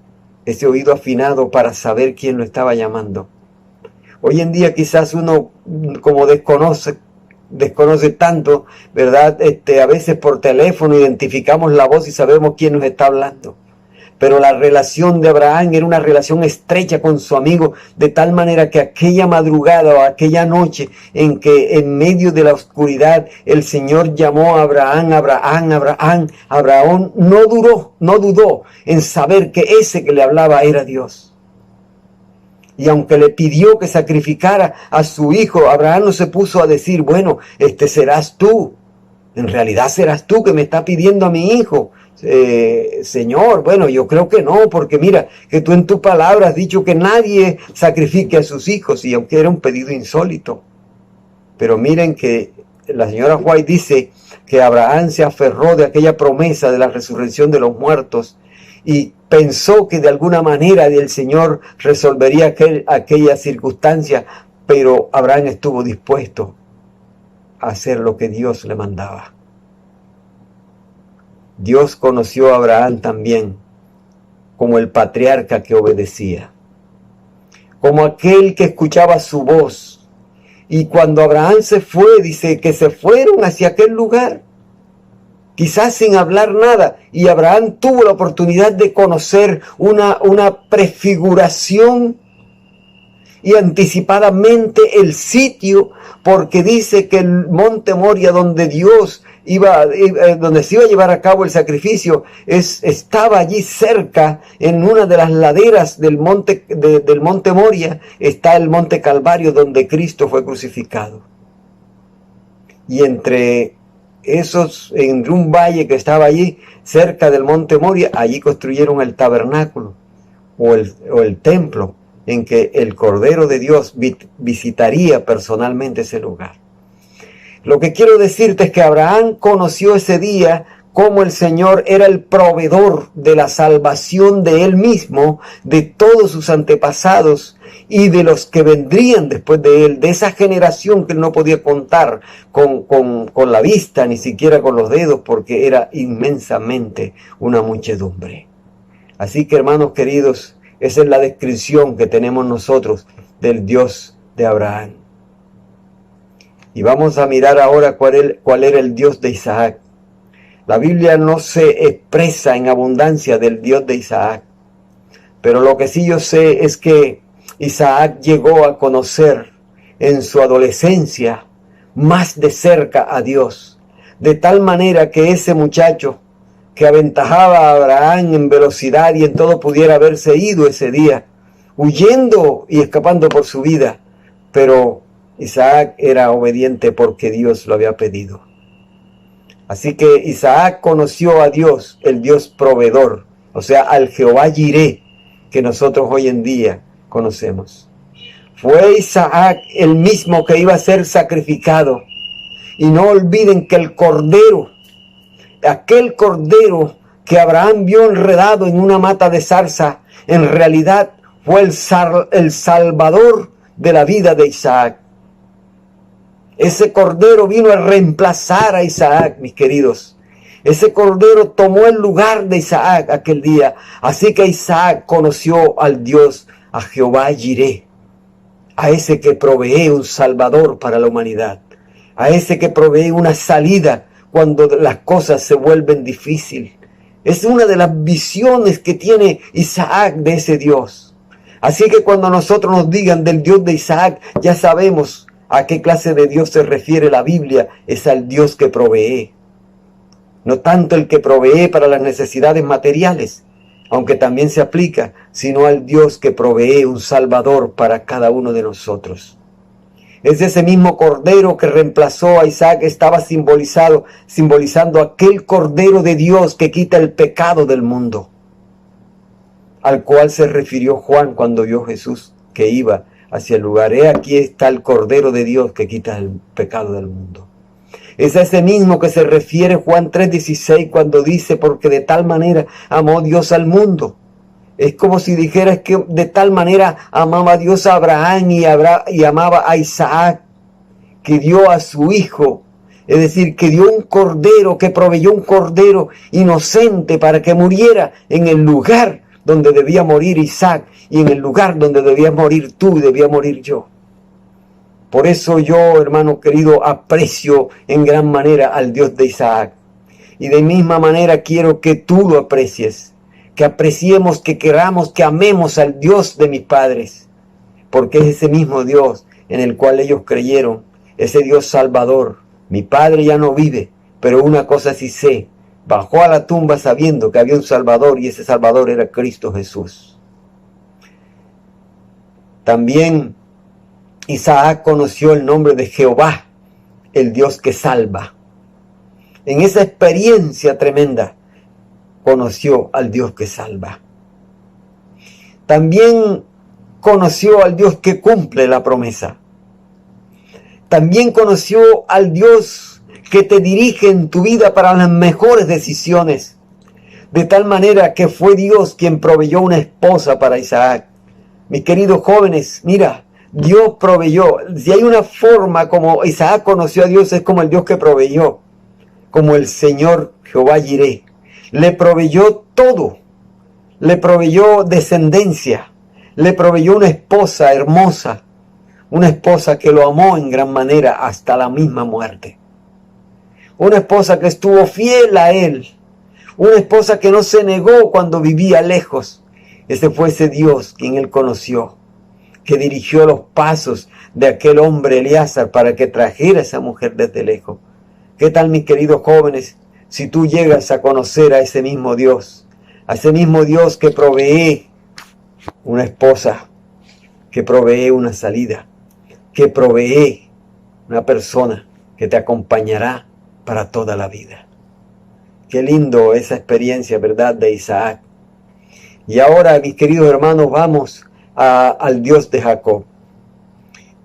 ese oído afinado para saber quién lo estaba llamando. Hoy en día quizás uno, como desconoce tanto, ¿verdad? A veces por teléfono identificamos la voz y sabemos quién nos está hablando. Pero la relación de Abraham era una relación estrecha con su amigo, de tal manera que aquella madrugada o aquella noche en que en medio de la oscuridad el Señor llamó a Abraham, Abraham, Abraham, Abraham no dudó en saber que ese que le hablaba era Dios. Y aunque le pidió que sacrificara a su hijo, Abraham no se puso a decir, bueno, serás tú. En realidad serás tú que me está pidiendo a mi hijo. Señor, bueno, yo creo que no, porque mira, que tú en tu palabra has dicho que nadie sacrifique a sus hijos, y aunque era un pedido insólito. Pero miren que la señora White dice que Abraham se aferró de aquella promesa de la resurrección de los muertos y pensó que de alguna manera el Señor resolvería aquella circunstancia, pero Abraham estuvo dispuesto a hacer lo que Dios le mandaba. Dios conoció a Abraham también como el patriarca que obedecía, como aquel que escuchaba su voz. Y cuando Abraham se fue, dice que se fueron hacia aquel lugar, quizás sin hablar nada, y Abraham tuvo la oportunidad de conocer una prefiguración y anticipadamente el sitio, porque dice que el monte Moria donde donde se iba a llevar a cabo el sacrificio, estaba allí cerca, en una de las laderas del monte Moria, está el monte Calvario donde Cristo fue crucificado. Y entre un valle que estaba allí, cerca del monte Moria, allí construyeron el tabernáculo, o el templo, en que el Cordero de Dios visitaría personalmente ese lugar. Lo que quiero decirte es que Abraham conoció ese día cómo el Señor era el proveedor de la salvación de él mismo, de todos sus antepasados y de los que vendrían después de él, de esa generación que él no podía contar con la vista, ni siquiera con los dedos, porque era inmensamente una muchedumbre. Así que, hermanos queridos, esa es la descripción que tenemos nosotros del Dios de Abraham. Y vamos a mirar ahora cuál era el Dios de Isaac. La Biblia no se expresa en abundancia del Dios de Isaac, pero lo que sí yo sé es que Isaac llegó a conocer en su adolescencia más de cerca a Dios, de tal manera que ese muchacho que aventajaba a Abraham en velocidad y en todo pudiera haberse ido ese día, huyendo y escapando por su vida, pero Isaac era obediente porque Dios lo había pedido. Así que Isaac conoció a Dios, el Dios proveedor, o sea, al Jehová Jireh, que nosotros hoy en día conocemos. Fue Isaac el mismo que iba a ser sacrificado. Y no olviden que el cordero, aquel cordero que Abraham vio enredado en una mata de zarza, en realidad fue el salvador de la vida de Isaac. Ese cordero vino a reemplazar a Isaac, mis queridos. Ese cordero tomó el lugar de Isaac aquel día. Así que Isaac conoció al Dios, a Jehová Jireh, a ese que provee un salvador para la humanidad, a ese que provee una salida cuando las cosas se vuelven difíciles. Es una de las visiones que tiene Isaac de ese Dios. Así que cuando nosotros nos digan del Dios de Isaac, ya sabemos a qué clase de Dios se refiere la Biblia. Es al Dios que provee. No tanto el que provee para las necesidades materiales, aunque también se aplica, sino al Dios que provee un Salvador para cada uno de nosotros. Es ese mismo cordero que reemplazó a Isaac, estaba simbolizando aquel cordero de Dios que quita el pecado del mundo, al cual se refirió Juan cuando vio a Jesús que iba hacia el lugar. Aquí está el Cordero de Dios que quita el pecado del mundo. Es a ese mismo que se refiere Juan 3:16 cuando dice, porque de tal manera amó Dios al mundo. Es como si dijeras que de tal manera amaba Dios a Abraham y amaba a Isaac, que dio a su hijo. Es decir, que dio un cordero, que proveyó un cordero inocente para que muriera en el lugar donde debía morir Isaac y en el lugar donde debías morir tú y debía morir yo. Por eso yo, hermano querido, aprecio en gran manera al Dios de Isaac. Y de misma manera quiero que tú lo aprecies, que apreciemos, que queramos, que amemos al Dios de mis padres. Porque es ese mismo Dios en el cual ellos creyeron, ese Dios salvador. Mi padre ya no vive, pero una cosa sí sé, bajó a la tumba sabiendo que había un Salvador y ese Salvador era Cristo Jesús. También Isaac conoció el nombre de Jehová, el Dios que salva. En esa experiencia tremenda conoció al Dios que salva. También conoció al Dios que cumple la promesa. También conoció al Dios que te dirige en tu vida para las mejores decisiones. De tal manera que fue Dios quien proveyó una esposa para Isaac. Mis queridos jóvenes, mira, Dios proveyó. Si hay una forma como Isaac conoció a Dios, es como el Dios que proveyó. Como el Señor Jehová Jireh. Le proveyó todo. Le proveyó descendencia. Le proveyó una esposa hermosa. Una esposa que lo amó en gran manera hasta la misma muerte. Una esposa que estuvo fiel a él. Una esposa que no se negó cuando vivía lejos. Ese fue ese Dios quien él conoció, que dirigió los pasos de aquel hombre Elíasar para que trajera a esa mujer desde lejos. ¿Qué tal, mis queridos jóvenes, si tú llegas a conocer a ese mismo Dios que provee una esposa, que provee una salida, que provee una persona que te acompañará para toda la vida? Qué lindo esa experiencia, ¿verdad?, de Isaac. Y ahora, mis queridos hermanos, vamos al Dios de Jacob.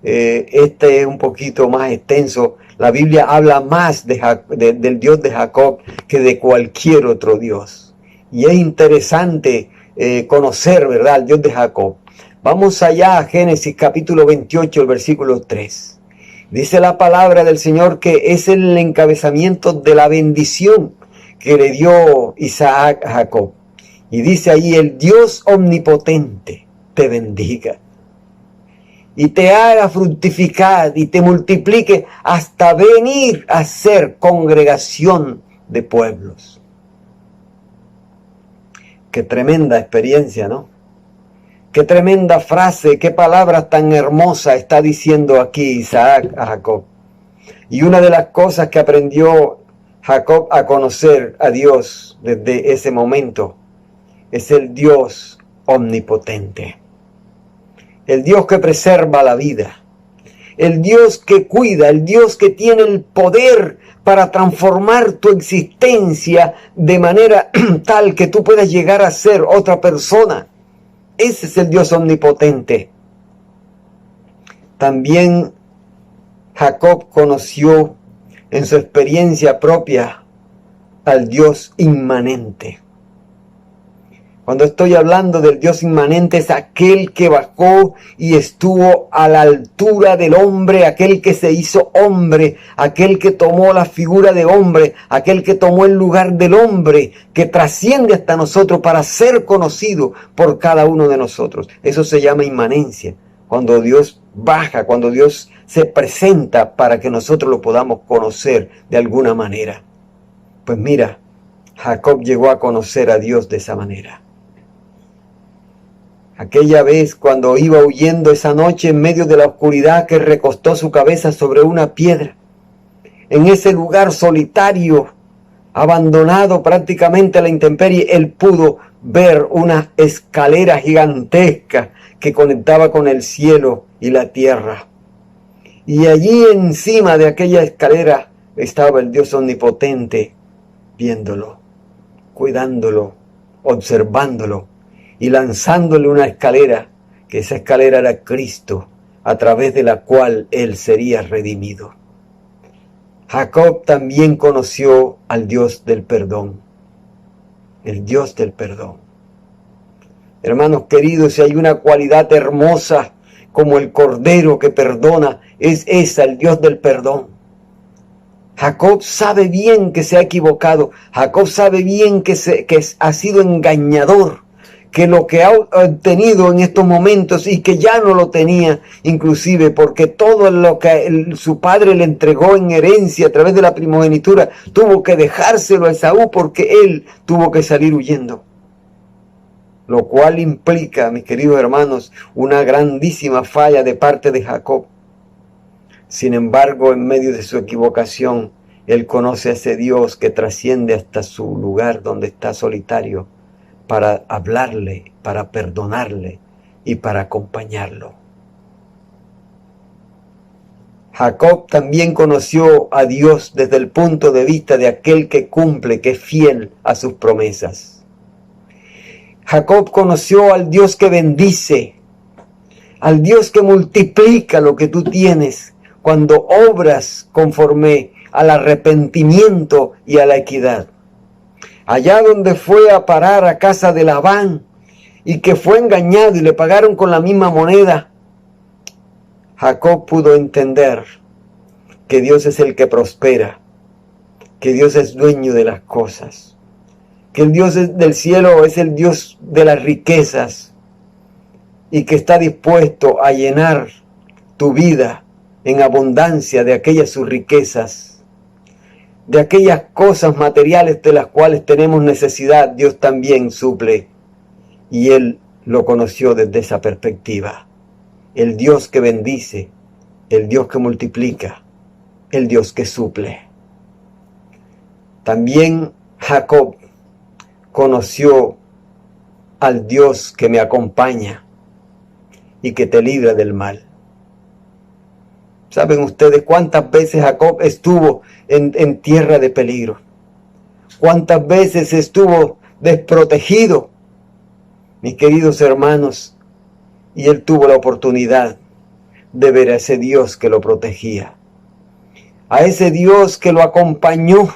Este es un poquito más extenso. La Biblia habla más del Dios de Jacob que de cualquier otro Dios. Y es interesante conocer, ¿verdad?, al Dios de Jacob. Vamos allá a Génesis capítulo 28, el versículo 3. Dice la palabra del Señor que es el encabezamiento de la bendición que le dio Isaac a Jacob. Y dice allí: el Dios omnipotente te bendiga y te haga fructificar y te multiplique hasta venir a ser congregación de pueblos. Qué tremenda experiencia, ¿no? Qué tremenda frase, qué palabras tan hermosas está diciendo aquí Isaac a Jacob. Y una de las cosas que aprendió Jacob a conocer a Dios desde ese momento es el Dios omnipotente. El Dios que preserva la vida, el Dios que cuida, el Dios que tiene el poder para transformar tu existencia de manera tal que tú puedas llegar a ser otra persona. Ese es el Dios omnipotente. También Jacob conoció en su experiencia propia al Dios inmanente. Cuando estoy hablando del Dios inmanente, es aquel que bajó y estuvo a la altura del hombre, aquel que se hizo hombre, aquel que tomó la figura de hombre, aquel que tomó el lugar del hombre, que trasciende hasta nosotros para ser conocido por cada uno de nosotros. Eso se llama inmanencia. Cuando Dios baja, cuando Dios se presenta para que nosotros lo podamos conocer de alguna manera. Pues mira, Jacob llegó a conocer a Dios de esa manera. Aquella vez cuando iba huyendo esa noche en medio de la oscuridad, que recostó su cabeza sobre una piedra, en ese lugar solitario, abandonado prácticamente a la intemperie, él pudo ver una escalera gigantesca que conectaba con el cielo y la tierra. Y allí encima de aquella escalera estaba el Dios omnipotente, viéndolo, cuidándolo, observándolo y lanzándole una escalera, que esa escalera era Cristo, a través de la cual él sería redimido. Jacob también conoció al Dios del perdón, el Dios del perdón. Hermanos queridos, si hay una cualidad hermosa como el Cordero que perdona, es esa, el Dios del perdón. Jacob sabe bien que se ha equivocado, Jacob sabe bien que ha sido engañador, que lo que ha obtenido en estos momentos y que ya no lo tenía, inclusive porque todo lo que su padre le entregó en herencia a través de la primogenitura, tuvo que dejárselo a Esaú porque él tuvo que salir huyendo. Lo cual implica, mis queridos hermanos, una grandísima falla de parte de Jacob. Sin embargo, en medio de su equivocación, él conoce a ese Dios que trasciende hasta su lugar donde está solitario, para hablarle, para perdonarle y para acompañarlo. Jacob también conoció a Dios desde el punto de vista de aquel que cumple, que es fiel a sus promesas. Jacob conoció al Dios que bendice, al Dios que multiplica lo que tú tienes cuando obras conforme al arrepentimiento y a la equidad. Allá donde fue a parar a casa de Labán y que fue engañado y le pagaron con la misma moneda, Jacob pudo entender que Dios es el que prospera, que Dios es dueño de las cosas, que el Dios del cielo es el Dios de las riquezas y que está dispuesto a llenar tu vida en abundancia de aquellas sus riquezas. De aquellas cosas materiales de las cuales tenemos necesidad, Dios también suple. Y él lo conoció desde esa perspectiva. El Dios que bendice, el Dios que multiplica, el Dios que suple. También Jacob conoció al Dios que me acompaña y que te libra del mal. ¿Saben ustedes cuántas veces Jacob estuvo en tierra de peligro? ¿Cuántas veces estuvo desprotegido, mis queridos hermanos? Y él tuvo la oportunidad de ver a ese Dios que lo protegía, a ese Dios que lo acompañó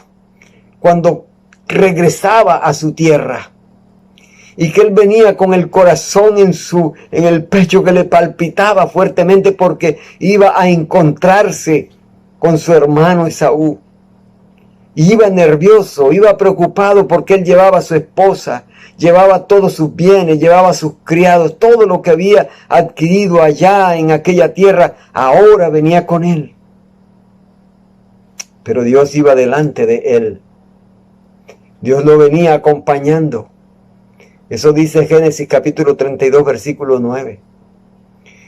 cuando regresaba a su tierra, y que él venía con el corazón en el pecho que le palpitaba fuertemente porque iba a encontrarse con su hermano Esaú. Y iba nervioso, iba preocupado porque él llevaba a su esposa, llevaba todos sus bienes, llevaba a sus criados, todo lo que había adquirido allá en aquella tierra, ahora venía con él. Pero Dios iba delante de él. Dios lo venía acompañando. Eso dice Génesis capítulo 32, versículo 9.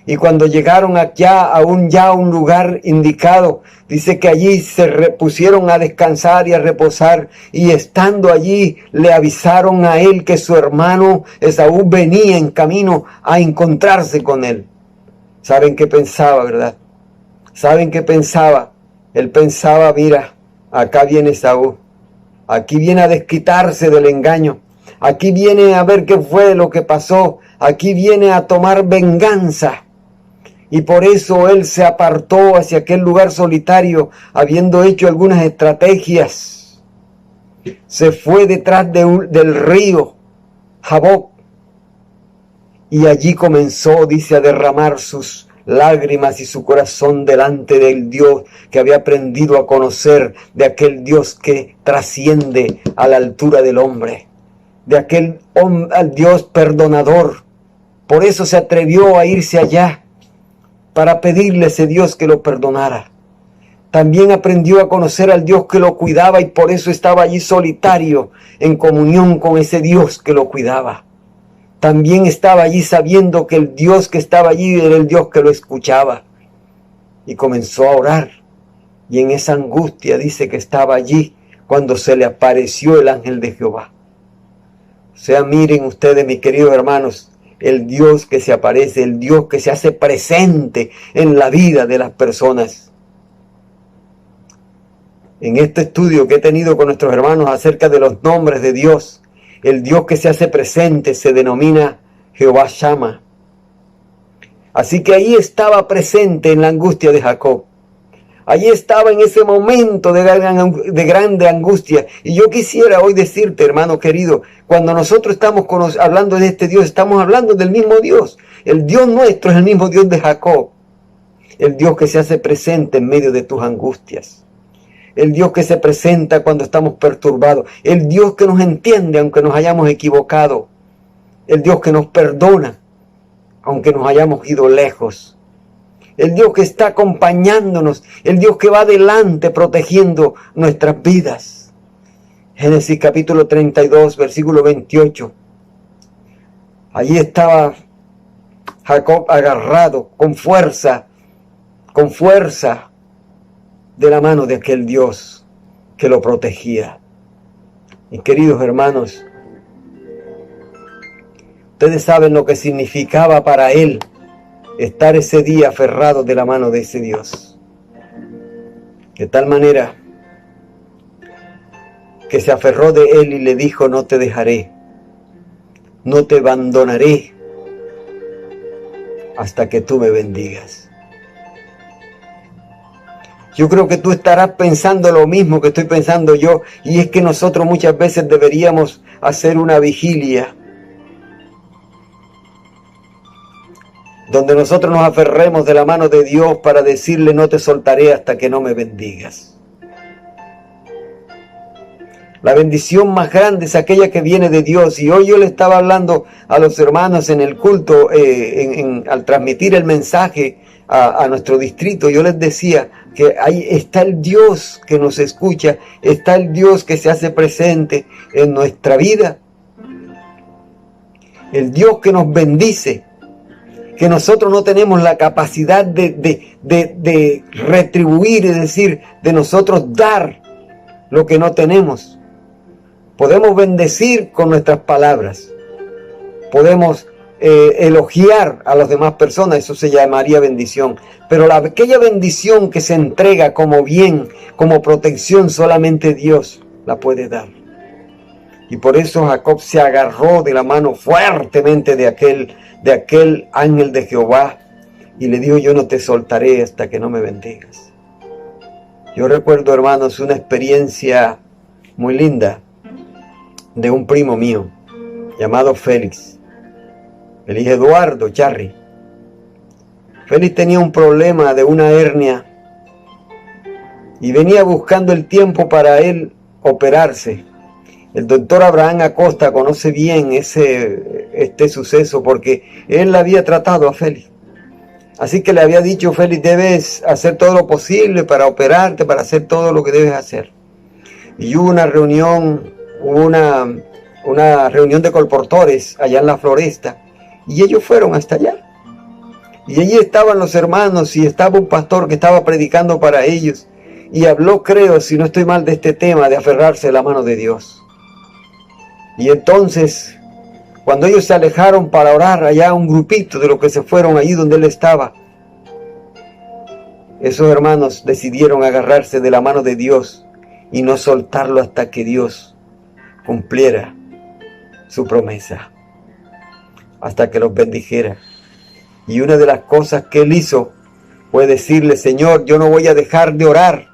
Y cuando llegaron allá a un lugar indicado, dice que allí se pusieron a descansar y a reposar, y estando allí le avisaron a él que su hermano Esaú venía en camino a encontrarse con él. ¿Saben qué pensaba, verdad? ¿Saben qué pensaba? Él pensaba, mira, acá viene Esaú, aquí viene a desquitarse del engaño, aquí viene a ver qué fue lo que pasó, aquí viene a tomar venganza. Y por eso él se apartó hacia aquel lugar solitario, habiendo hecho algunas estrategias. Se fue detrás del río Jaboc, y allí comenzó, dice, a derramar sus lágrimas y su corazón delante del Dios que había aprendido a conocer, de aquel Dios que trasciende a la altura del hombre, de aquel al Dios perdonador. Por eso se atrevió a irse allá, para pedirle a ese Dios que lo perdonara. También aprendió a conocer al Dios que lo cuidaba, y por eso estaba allí solitario, en comunión con ese Dios que lo cuidaba. También estaba allí sabiendo que el Dios que estaba allí era el Dios que lo escuchaba. Y comenzó a orar. Y en esa angustia dice que estaba allí cuando se le apareció el ángel de Jehová. O sea, miren ustedes, mis queridos hermanos, el Dios que se aparece, el Dios que se hace presente en la vida de las personas. En este estudio que he tenido con nuestros hermanos acerca de los nombres de Dios, el Dios que se hace presente se denomina Jehová Shama. Así que ahí estaba presente en la angustia de Jacob. Allí estaba en ese momento de grande angustia. Y yo quisiera hoy decirte, hermano querido, cuando nosotros estamos hablando de este Dios, estamos hablando del mismo Dios. El Dios nuestro es el mismo Dios de Jacob. El Dios que se hace presente en medio de tus angustias. El Dios que se presenta cuando estamos perturbados. El Dios que nos entiende aunque nos hayamos equivocado. El Dios que nos perdona aunque nos hayamos ido lejos. El Dios que está acompañándonos, el Dios que va adelante protegiendo nuestras vidas. Génesis capítulo 32, versículo 28. Allí estaba Jacob agarrado con fuerza de la mano de aquel Dios que lo protegía. Mis queridos hermanos, ustedes saben lo que significaba para él estar ese día aferrado de la mano de ese Dios. De tal manera que se aferró de él y le dijo: no te dejaré, no te abandonaré hasta que tú me bendigas. Yo creo que tú estarás pensando lo mismo que estoy pensando yo, y es que nosotros muchas veces deberíamos hacer una vigilia donde nosotros nos aferremos de la mano de Dios para decirle: no te soltaré hasta que no me bendigas. La bendición más grande es aquella que viene de Dios. Y hoy yo le estaba hablando a los hermanos en el culto, al transmitir el mensaje a nuestro distrito. Yo les decía que ahí está el Dios que nos escucha, está el Dios que se hace presente en nuestra vida, el Dios que nos bendice, que nosotros no tenemos la capacidad de retribuir, es decir, de nosotros dar lo que no tenemos. Podemos bendecir con nuestras palabras, podemos elogiar a las demás personas, eso se llamaría bendición, pero aquella bendición que se entrega como bien, como protección, solamente Dios la puede dar. Y por eso Jacob se agarró de la mano fuertemente de aquel ángel de Jehová, y le dijo, yo no te soltaré hasta que no me bendigas. Yo recuerdo, hermanos, una experiencia muy linda de un primo mío llamado Félix. Félix Eduardo Charri. Félix tenía un problema de una hernia y venía buscando el tiempo para él operarse. El doctor Abraham Acosta conoce bien este suceso porque él había tratado a Félix. Así que le había dicho, Félix, debes hacer todo lo posible para operarte, para hacer todo lo que debes hacer. Y hubo una reunión de colportores allá en la Floresta, y ellos fueron hasta allá. Y allí estaban los hermanos, y estaba un pastor que estaba predicando para ellos, y habló, creo, si no estoy mal, de este tema, de aferrarse a la mano de Dios. Y entonces, cuando ellos se alejaron para orar, allá un grupito de los que se fueron allí donde él estaba, esos hermanos decidieron agarrarse de la mano de Dios y no soltarlo hasta que Dios cumpliera su promesa, hasta que los bendijera. Y una de las cosas que él hizo fue decirle, Señor, yo no voy a dejar de orar,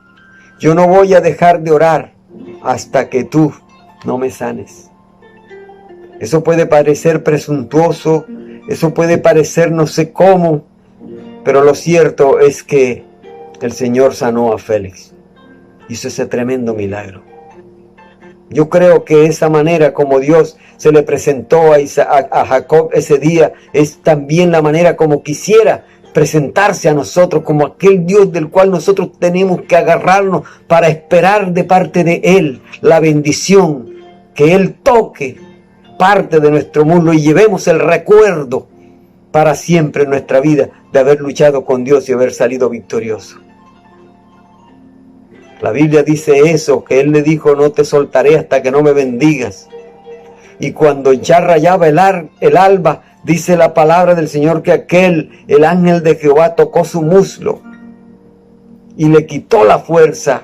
yo no voy a dejar de orar hasta que tú no me sanes. Eso puede parecer presuntuoso, eso puede parecer no sé cómo, pero lo cierto es que el Señor sanó a Félix. Hizo ese tremendo milagro. Yo creo que esa manera como Dios se le presentó a Jacob ese día es también la manera como quisiera presentarse a nosotros, como aquel Dios del cual nosotros tenemos que agarrarnos para esperar de parte de Él la bendición, que Él toque parte de nuestro mundo y llevemos el recuerdo para siempre en nuestra vida de haber luchado con Dios y haber salido victorioso. La Biblia dice eso, que Él le dijo, no te soltaré hasta que no me bendigas. Y cuando ya rayaba el alba, dice la palabra del Señor que el ángel de Jehová tocó su muslo y le quitó la fuerza.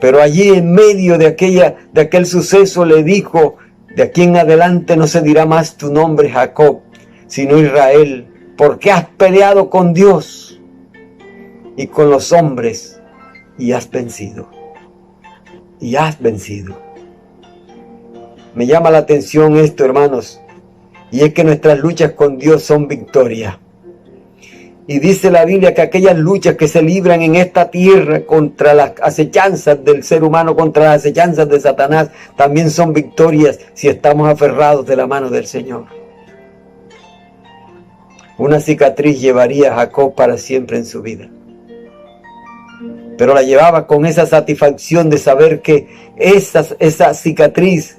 Pero allí en medio de aquel suceso le dijo, de aquí en adelante no se dirá más tu nombre Jacob, sino Israel, porque has peleado con Dios y con los hombres y has vencido. Y has vencido. Me llama la atención esto, hermanos, y es que nuestras luchas con Dios son victoria. Y dice la Biblia que aquellas luchas que se libran en esta tierra contra las acechanzas del ser humano, contra las acechanzas de Satanás, también son victorias si estamos aferrados de la mano del Señor. Una cicatriz llevaría a Jacob para siempre en su vida. Pero la llevaba con esa satisfacción de saber que esa cicatriz,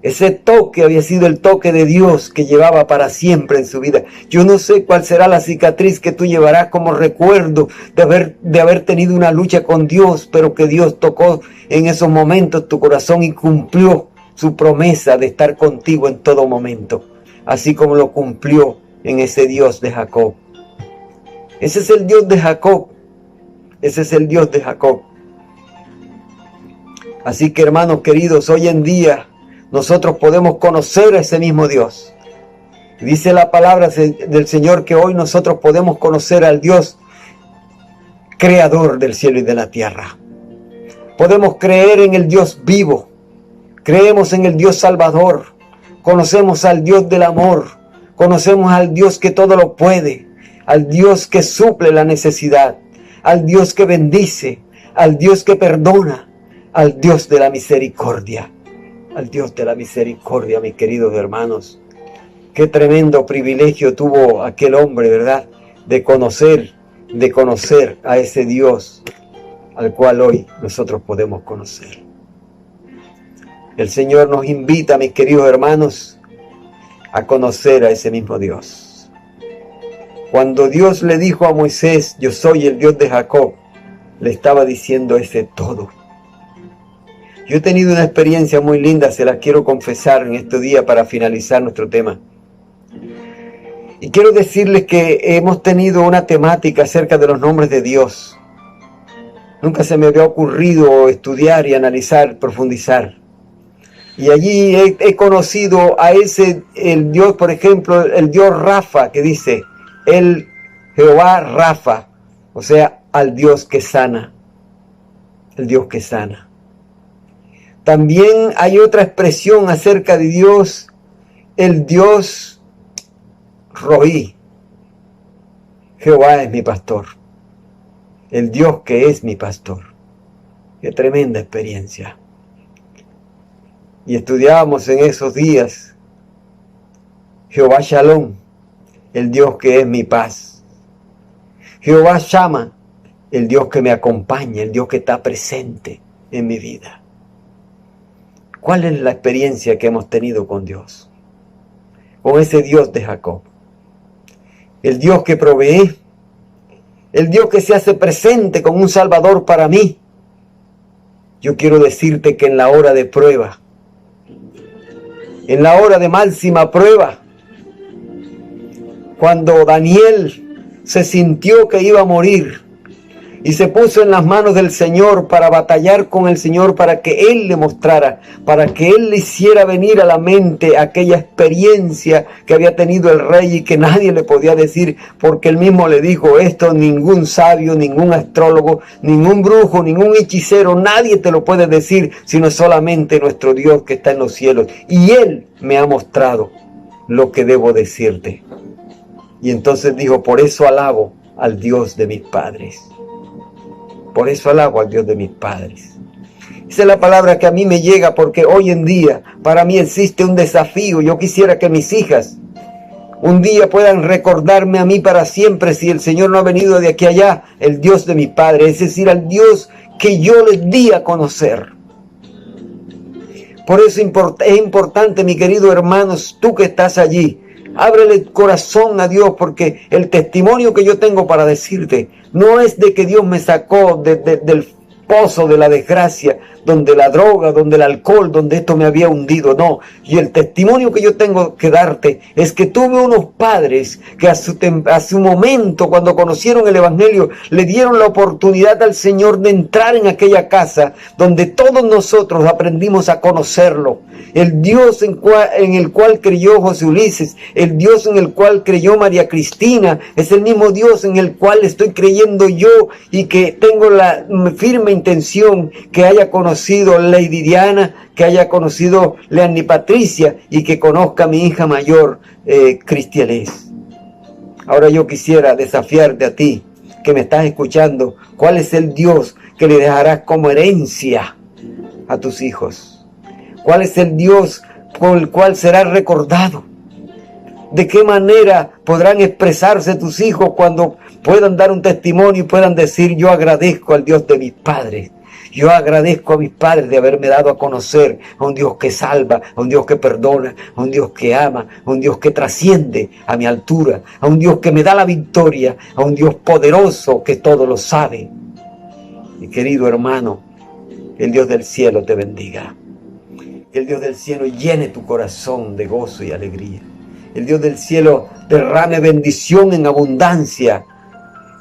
ese toque había sido el toque de Dios que llevaba para siempre en su vida. Yo no sé cuál será la cicatriz que tú llevarás como recuerdo de haber tenido una lucha con Dios, pero que Dios tocó en esos momentos tu corazón y cumplió su promesa de estar contigo en todo momento, así como lo cumplió en ese Dios de Jacob. Ese es el Dios de Jacob. Ese es el Dios de Jacob. Así que, hermanos queridos, hoy en día nosotros podemos conocer a ese mismo Dios. Dice la palabra del Señor que hoy nosotros podemos conocer al Dios creador del cielo y de la tierra. Podemos creer en el Dios vivo. Creemos en el Dios salvador. Conocemos al Dios del amor. Conocemos al Dios que todo lo puede. Al Dios que suple la necesidad. Al Dios que bendice. Al Dios que perdona. Al Dios de la misericordia. Al Dios de la misericordia, mis queridos hermanos. Qué tremendo privilegio tuvo aquel hombre, ¿verdad? De conocer a ese Dios al cual hoy nosotros podemos conocer. El Señor nos invita, mis queridos hermanos, a conocer a ese mismo Dios. Cuando Dios le dijo a Moisés, yo soy el Dios de Jacob, le estaba diciendo ese todo. Yo he tenido una experiencia muy linda, se la quiero confesar en este día para finalizar nuestro tema. Y quiero decirles que hemos tenido una temática acerca de los nombres de Dios. Nunca se me había ocurrido estudiar y analizar, profundizar. Y allí he conocido a el Dios, por ejemplo, el Dios Rafa, que dice, el Jehová Rafa, o sea, al Dios que sana, el Dios que sana. También hay otra expresión acerca de Dios, el Dios Roí. Jehová es mi pastor, el Dios que es mi pastor. Qué tremenda experiencia. Y estudiábamos en esos días, Jehová Shalom, el Dios que es mi paz. Jehová Shama, el Dios que me acompaña, el Dios que está presente en mi vida. ¿Cuál es la experiencia que hemos tenido con Dios? Con ese Dios de Jacob. El Dios que provee, el Dios que se hace presente como un Salvador para mí. Yo quiero decirte que en la hora de prueba, en la hora de máxima prueba, cuando Daniel se sintió que iba a morir y se puso en las manos del Señor para batallar con el Señor, para que Él le mostrara, para que Él le hiciera venir a la mente aquella experiencia que había tenido el rey y que nadie le podía decir, porque Él mismo le dijo, esto ningún sabio, ningún astrólogo, ningún brujo, ningún hechicero, nadie te lo puede decir, sino solamente nuestro Dios que está en los cielos. Y Él me ha mostrado lo que debo decirte. Y entonces dijo, por eso alabo al Dios de mis padres. Por eso alabo al Dios de mis padres. Esa es la palabra que a mí me llega, porque hoy en día para mí existe un desafío. Yo quisiera que mis hijas un día puedan recordarme a mí para siempre, si el Señor no ha venido de aquí a allá, el Dios de mis padres, es decir, al Dios que yo les di a conocer. Por eso es importante, mi querido hermanos, tú que estás allí, ábrele el corazón a Dios, porque el testimonio que yo tengo para decirte no es de que Dios me sacó del pozo de la desgracia, donde la droga, donde el alcohol, donde esto me había hundido, no. Y el testimonio que yo tengo que darte es que tuve unos padres que a su momento, cuando conocieron el Evangelio, le dieron la oportunidad al Señor de entrar en aquella casa donde todos nosotros aprendimos a conocerlo. El Dios en el cual creyó José Ulises, el Dios en el cual creyó María Cristina, es el mismo Dios en el cual estoy creyendo yo, y que tengo la firme intención que haya conocido Lady Diana, que haya conocido Leanny Patricia, y que conozca a mi hija mayor, Cristialis. Ahora yo quisiera desafiarte a ti, que me estás escuchando, ¿cuál es el Dios que le dejarás como herencia a tus hijos? ¿Cuál es el Dios con el cual serás recordado? ¿De qué manera podrán expresarse tus hijos cuando puedan dar un testimonio y puedan decir, yo agradezco al Dios de mis padres? Yo agradezco a mis padres de haberme dado a conocer a un Dios que salva, a un Dios que perdona, a un Dios que ama, a un Dios que trasciende a mi altura, a un Dios que me da la victoria, a un Dios poderoso que todo lo sabe. Mi querido hermano, el Dios del cielo te bendiga. Que el Dios del cielo llene tu corazón de gozo y alegría. El Dios del cielo derrame bendición en abundancia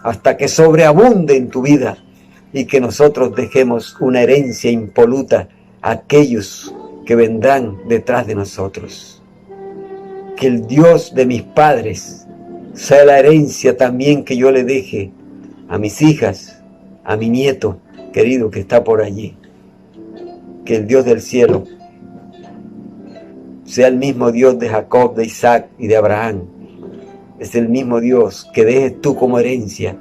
hasta que sobreabunde en tu vida, y que nosotros dejemos una herencia impoluta a aquellos que vendrán detrás de nosotros. Que el Dios de mis padres sea la herencia también que yo le deje a mis hijas, a mi nieto querido que está por allí. Que el Dios del cielo sea el mismo Dios de Jacob, de Isaac y de Abraham. Es el mismo Dios que dejes tú como herencia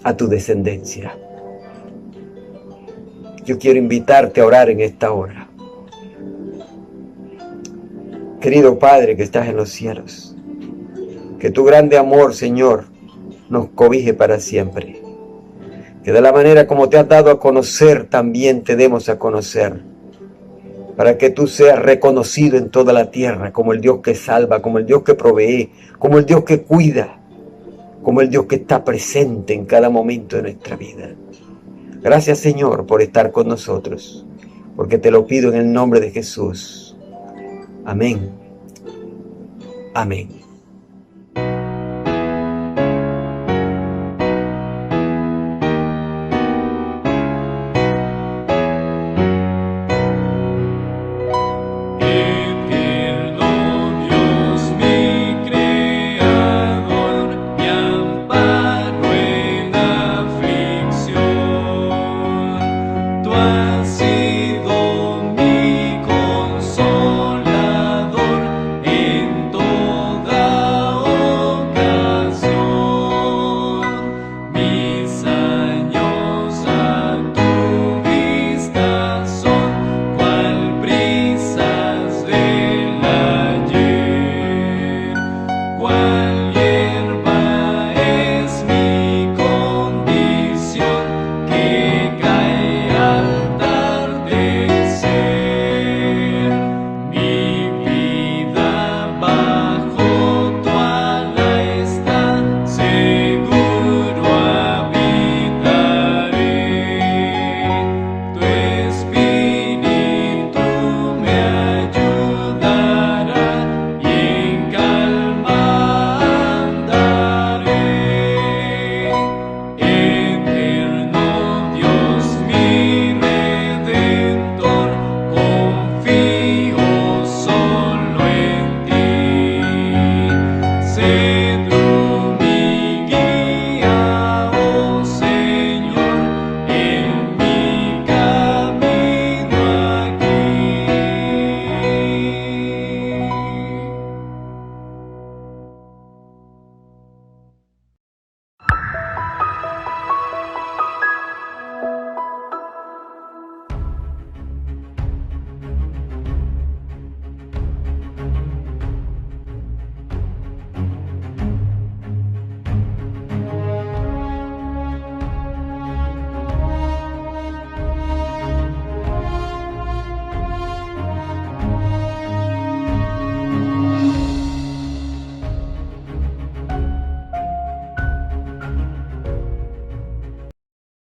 a tu descendencia. Yo quiero invitarte a orar en esta hora. Querido Padre que estás en los cielos, que tu grande amor, Señor, nos cobije para siempre. Que de la manera como te has dado a conocer, también te demos a conocer, para que tú seas reconocido en toda la tierra como el Dios que salva, como el Dios que provee, como el Dios que cuida, como el Dios que está presente en cada momento de nuestra vida. Gracias, Señor, por estar con nosotros, porque te lo pido en el nombre de Jesús. Amén. Amén. cual.